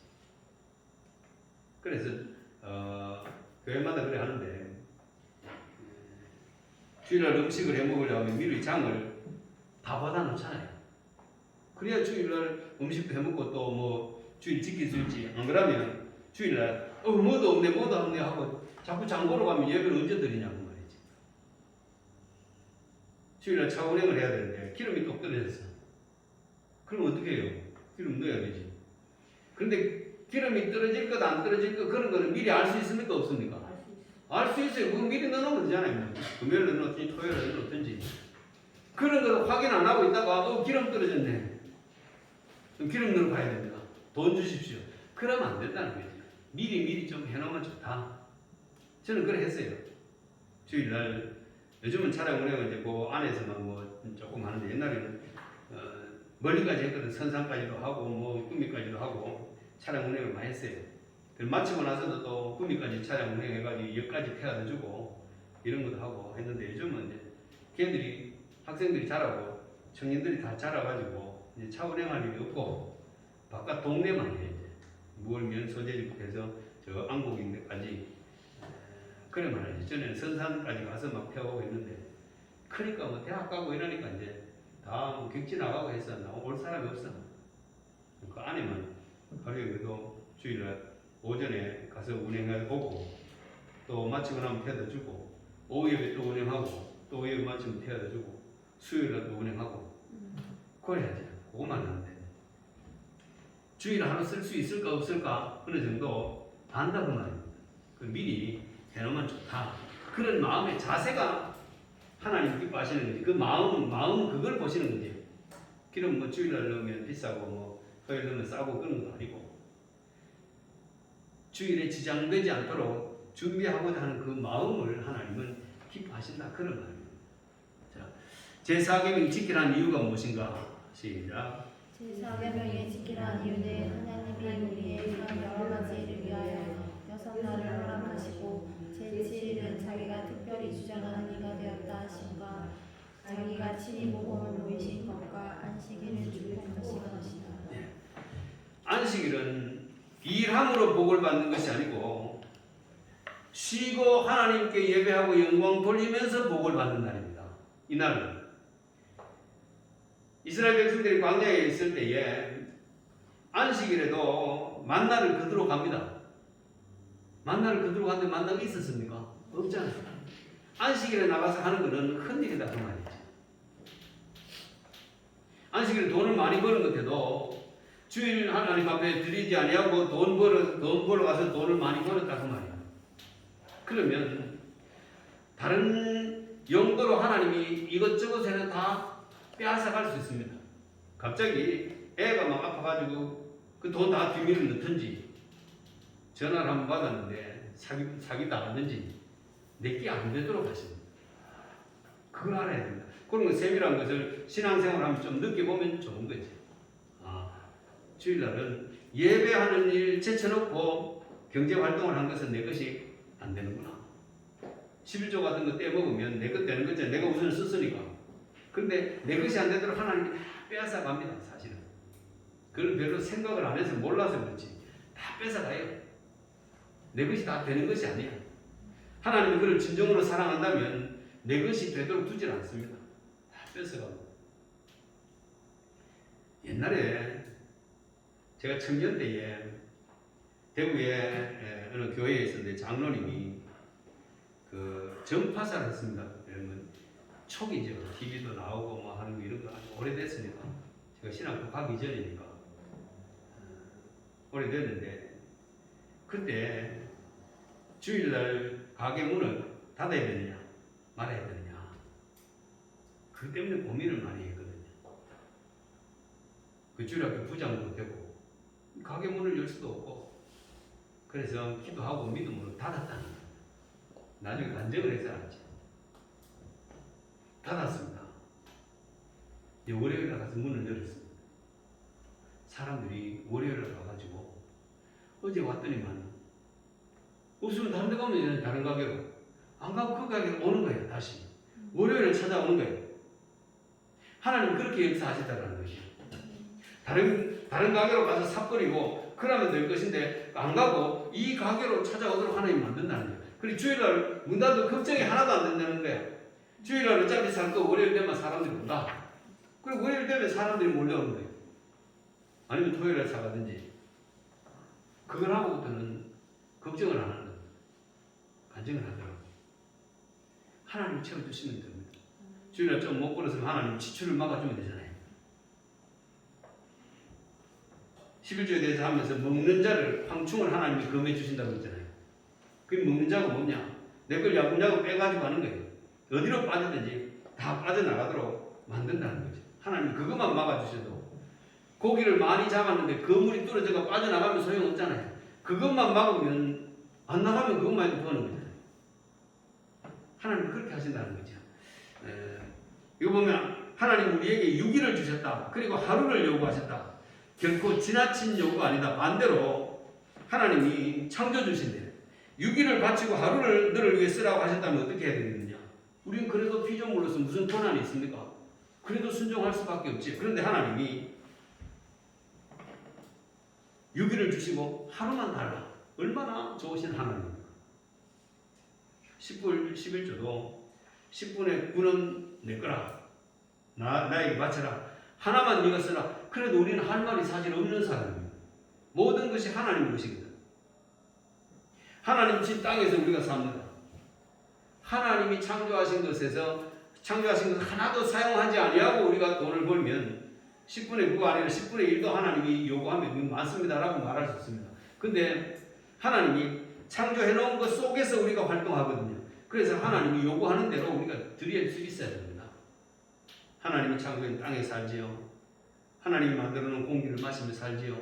그래서 교회마다 그래 하는데 주일날 음식을 해 먹으려면 미리 장을 다 받아 놓잖아요. 그래야 주일날 음식도 해 먹고 또 뭐 주일 지킬 수 있지. 안 그러면 주일날 뭐도 없네 하고 자꾸 장 보러 가면 예배를 언제 드리냐고 말이지. 주일날 차 운행을 해야 되는데 기름이 똑 떨어졌어. 그럼 어떻게 해요? 기름 넣어야 되지. 그런데 기름이 떨어질 것 안 떨어질 것 그런 거는 미리 알 수 있습니까? 없습니까? 알 수 있어요. 그거 미리 넣어놓으면 되잖아요. 금요일에 넣었든지 토요일에 넣었든지. 그런 거 확인 안 하고 있다가 기름 떨어졌네. 그럼 기름 넣으러 가야 됩니다. 돈 주십시오. 그러면 안 된다는 거죠. 미리 좀 해놓으면 좋다. 저는 그래 했어요. 주일날 요즘은 차량 운행은 이제 그 안에서만 뭐 조금 하는데 옛날에는 멀리까지 했거든. 선산까지도 하고 뭐 구미까지도 하고 차량 운행을 많이 했어요. 마치고 나서도 또 구미까지 차량 운행해가지고 역까지 태워다 주고 이런 것도 하고 했는데 요즘은 이제 걔들이 학생들이 자라고 청년들이 다 자라가지고 이제 차 운행할 일이 없고 바깥 동네만 해. 이제 무얼면 소재지부터 해서 저 안국인데까지 그래 말이지. 전에는 선산까지 가서 막 태워오고 했는데 크니까 뭐 대학 가고 이러니까 이제 다 객지 나가고 해서 올 사람이 없어. 그 안에만 하루에 그래도 주일날 오전에 가서 운행해 보고 또 마치고 나면 태워다 주고 오후에 또 운행하고 또 오후에 마치면 태워다 주고 수요일날 또 운행하고 그래야지. 그것만 하면 돼. 주일 하나 쓸 수 있을까 없을까 어느 정도 안다고 말입니다. 그 미리 해놓으면 좋다. 그런 마음의 자세가 하나님 기뻐하시는 거지. 그 마음 그걸 보시는 거지. 기름 뭐 주일날 넣으면 비싸고 뭐 토요일 넣으면 싸고 그런 건 아니고 주일에 지장되지 않도록 준비하고자 하는 그 마음을 하나님은 기뻐하신다. 그런 말입니다. 자, 제4계명 지키라는 이유가 무엇인가? 시작. 제4계명의 지키라는 이유는 하나님이 우리의 이런 여러 가지 일을 위하여 6날을 허락하시고 제7일은 자기가 자기가 특별히 주장하는 이가 되었다 하심과 자기가 친히 모범을 보이신 것과 안식일을 주의할 것이다. 안식일은 일함으로 복을 받는 것이 아니고 쉬고 하나님께 예배하고 영광 돌리면서 복을 받는 날입니다. 이날은 이스라엘 백성들이 광야에 있을 때에 안식일에도 만나를 거두러 갑니다. 만나를 거두러 갔는데 만나가 있었습니까? 없잖아요. 안식일에 나가서 하는 것은 큰 일이다 그 말이죠. 안식일에 돈을 많이 버는 것에도 주일 하나님 앞에 드리지 아니하고 돈 벌어 가서 돈을 많이 벌었다 그 말이야. 그러면 다른 용도로 하나님이 이것저것에는 다 빼앗아갈 수 있습니다. 갑자기 애가 막 아파가지고 그 돈 다 비밀을 넣든지 전화를 한번 받았는데 사기 당하든지 내게 안 되도록 하십니다. 그걸 알아야 됩니다. 그런 거 세밀한 것을 신앙생활하면 좀 느껴보면 좋은 거죠. 주일날은 예배하는 일 제쳐놓고 경제활동을 한 것은 내 것이 안 되는구나. 11조 같은 거 떼먹으면 내 것 되는 거죠. 내가 우선을 썼으니까. 근데 내 것이 안 되도록 하나님이 다 빼앗아 갑니다. 사실은. 그걸 별로 생각을 안 해서 몰라서 그렇지. 다 뺏어가요. 내 것이 다 되는 것이 아니에요. 하나님이 그를 진정으로 사랑한다면 내 것이 되도록 두질 않습니다. 다 뺏어가고. 옛날에 제가 청년 때에 대구에 어느 교회에 있었는데 장로님이 그 전파사를 했습니다. 이런 건 초기죠. TV도 나오고 뭐 하는 거 이런 거 아주 오래됐으니까 제가 신학교 가기 전이니까 오래됐는데 그때 주일날 가게 문을 닫아야 되느냐 말아야 되느냐 그 때문에 고민을 많이 했거든요. 그 주일학교 부장도 되고 가게 문을 열 수도 없고 그래서 기도하고 믿음으로 닫았다는 거예요. 나중에 간증을 해서 알았지. 닫았습니다. 월요일에 가서 문을 열었습니다. 사람들이 월요일에 가가지고 어제 왔더니만 없으면 다른 데 가면 다른 가게로 안 가고 그 가게로 오는 거예요. 다시 월요일에 찾아오는 거예요. 하나님 그렇게 역사하셨다는 것이죠. 다른 가게로 가서 삽버리고 그러면 될 것인데 안 가고 이 가게로 찾아오도록 하나님 만든다는 거예요. 그리고 주일날 문 닫아도 걱정이 하나도 안 된다는 거예요. 주일날 어차피 살 거 월요일 되면 사람들이 온다. 그리고 월요일 되면 사람들이 몰려오는 거예요. 아니면 토요일에 사가든지. 그걸 하고부터는 걱정을 안 하는 거예요. 간증을 하더라고요. 하나님 채워주시면 됩니다. 주일날 좀 못 걸었으면 하나님 지출을 막아주면 되잖아요. 11조에 대해서 하면서 먹는 자를 황충을 하나님이 금해 주신다고 했잖아요. 그 먹는 자가 뭐냐? 내 걸 야금야금 빼가지고 하는 거예요. 어디로 빠지든지 다 빠져나가도록 만든다는 거죠. 하나님 그것만 막아주셔도 고기를 많이 잡았는데 그물이 뚫어져가 빠져나가면 소용없잖아요. 그것만 막으면 안 나가면 그것만 해도 버는 거잖아요. 하나님 그렇게 하신다는 거죠. 이거 보면 하나님 우리에게 6일을 주셨다. 그리고 하루를 요구하셨다. 결코 지나친 요구가 아니다. 반대로 하나님이 창조주신대요. 6일을 바치고 하루를 너를 위해 쓰라고 하셨다면 어떻게 해야 되겠느냐? 우리는 그래도 피조물로서 무슨 권한이 있습니까? 그래도 순종할 수밖에 없지. 그런데 하나님이 6일을 주시고 하루만 달라. 얼마나 좋으신 하나님입니까? 11조도 10분의 9는 내 거라. 나에게 바쳐라. 하나만 네가 쓰라. 그래도 우리는 할 말이 사실 없는 사람입니다. 모든 것이 하나님 것이거든. 하나님 진 땅에서 우리가 삽니다. 하나님이 창조하신 것에서 창조하신 것 하나도 사용하지 아니하고 우리가 돈을 벌면 10분의 9가 아니라 10분의 1도 하나님이 요구하면 이건 많습니다라고 말할 수 있습니다. 근데 하나님이 창조해 놓은 것 속에서 우리가 활동하거든요. 그래서 하나님이 요구하는 대로 우리가 드릴 수 있어야 됩니다. 하나님이 창조한 땅에 살지요. 하나님이 만들어 놓은 공기를 마시며 살지요.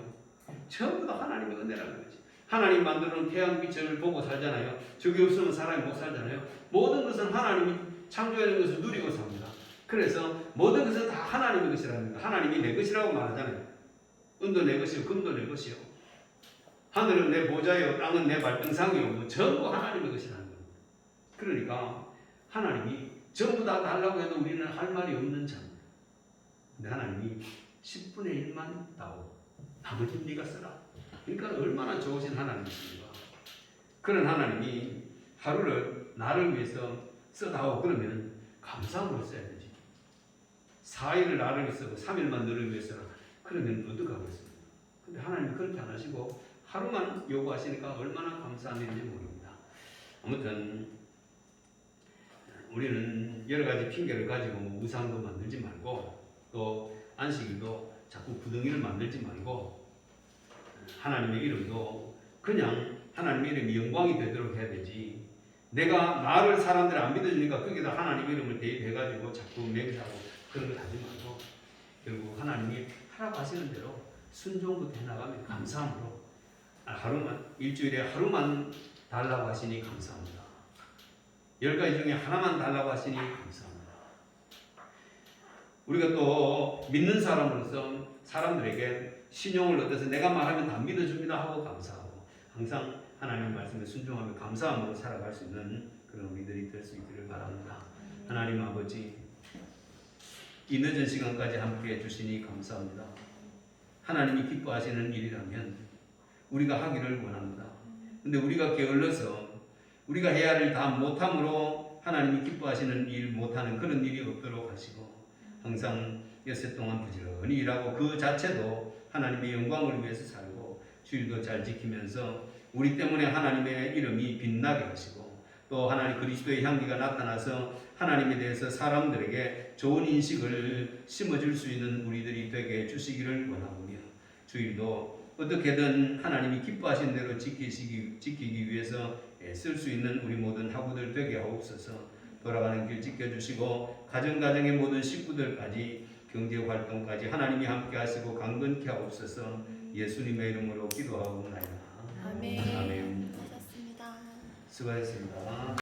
전부 다 하나님의 은혜라는 거지. 하나님 만들어 놓은 태양빛을 보고 살잖아요. 저기 없으면 사람이 못 살잖아요. 모든 것은 하나님이 창조해 놓은 것을 누리고 삽니다. 그래서 모든 것은 다 하나님의 것이라는 거예요. 하나님이 내 것이라고 말하잖아요. 은도 내 것이요, 금도 내 것이요. 하늘은 내 보좌요, 땅은 내 발등상이요. 뭐 전부 하나님의 것이라는 거예요. 그러니까 하나님이 전부 다 달라고 해도 우리는 할 말이 없는 자. 근데 하나님이 10분의 1만 다오. 나머지는 네가 써라. 그러니까 얼마나 좋으신 하나님이십니까? 그런 하나님이 하루를 나를 위해서 써다오. 그러면 감사함으로 써야 되지. 4일을 나를 위해서 3일만 너를 위해서라. 그러면 어떡하겠습니까? 근데 하나님이 그렇게 안 하시고 하루만 요구하시니까 얼마나 감사한지 모릅니다. 아무튼 우리는 여러 가지 핑계를 가지고 뭐 우상도 만들지 말고 또 안식일도 자꾸 구덩이를 만들지 말고 하나님의 이름도 그냥 하나님의 이름이 영광이 되도록 해야 되지. 내가 나를 사람들이 안 믿어주니까 거기다 하나님 이름을 대입해가지고 자꾸 맹세하고 그런 걸 하지 말고 결국 하나님이 하라고 하시는 대로 순종부터 해나가면 감사함으로 하루만 일주일에 하루만 달라고 하시니 감사합니다. 10가지 중에 하나만 달라고 하시니 감사합니다. 우리가 또 믿는 사람으로서 사람들에게 신용을 얻어서 내가 말하면 다 믿어줍니다 하고 감사하고 항상 하나님 말씀에 순종하며 감사함으로 살아갈 수 있는 그런 우리들이 될 수 있기를 바랍니다. 하나님 아버지, 이 늦은 시간까지 함께 해주시니 감사합니다. 하나님이 기뻐하시는 일이라면 우리가 하기를 원합니다. 근데 우리가 게을러서 우리가 해야 할 일 다 못함으로 하나님이 기뻐하시는 일 못하는 그런 일이 없도록 하시고 항상 엿새 동안 부지런히 일하고 그 자체도 하나님의 영광을 위해서 살고 주일도 잘 지키면서 우리 때문에 하나님의 이름이 빛나게 하시고 또 하나님 그리스도의 향기가 나타나서 하나님에 대해서 사람들에게 좋은 인식을 심어줄 수 있는 우리들이 되게 해주시기를 원하오며 주일도 어떻게든 하나님이 기뻐하신 대로 지키기 위해서 쓸 수 있는 우리 모든 학우들 되게 하옵소서. 돌아가는 길 지켜주시고 가정의 모든 식구들까지 경제활동까지 하나님이 함께 하시고 강건케 하옵소서. 예수님의 이름으로 기도하옵나이다. 아멘. 아멘. 하셨습니다. 수고하셨습니다.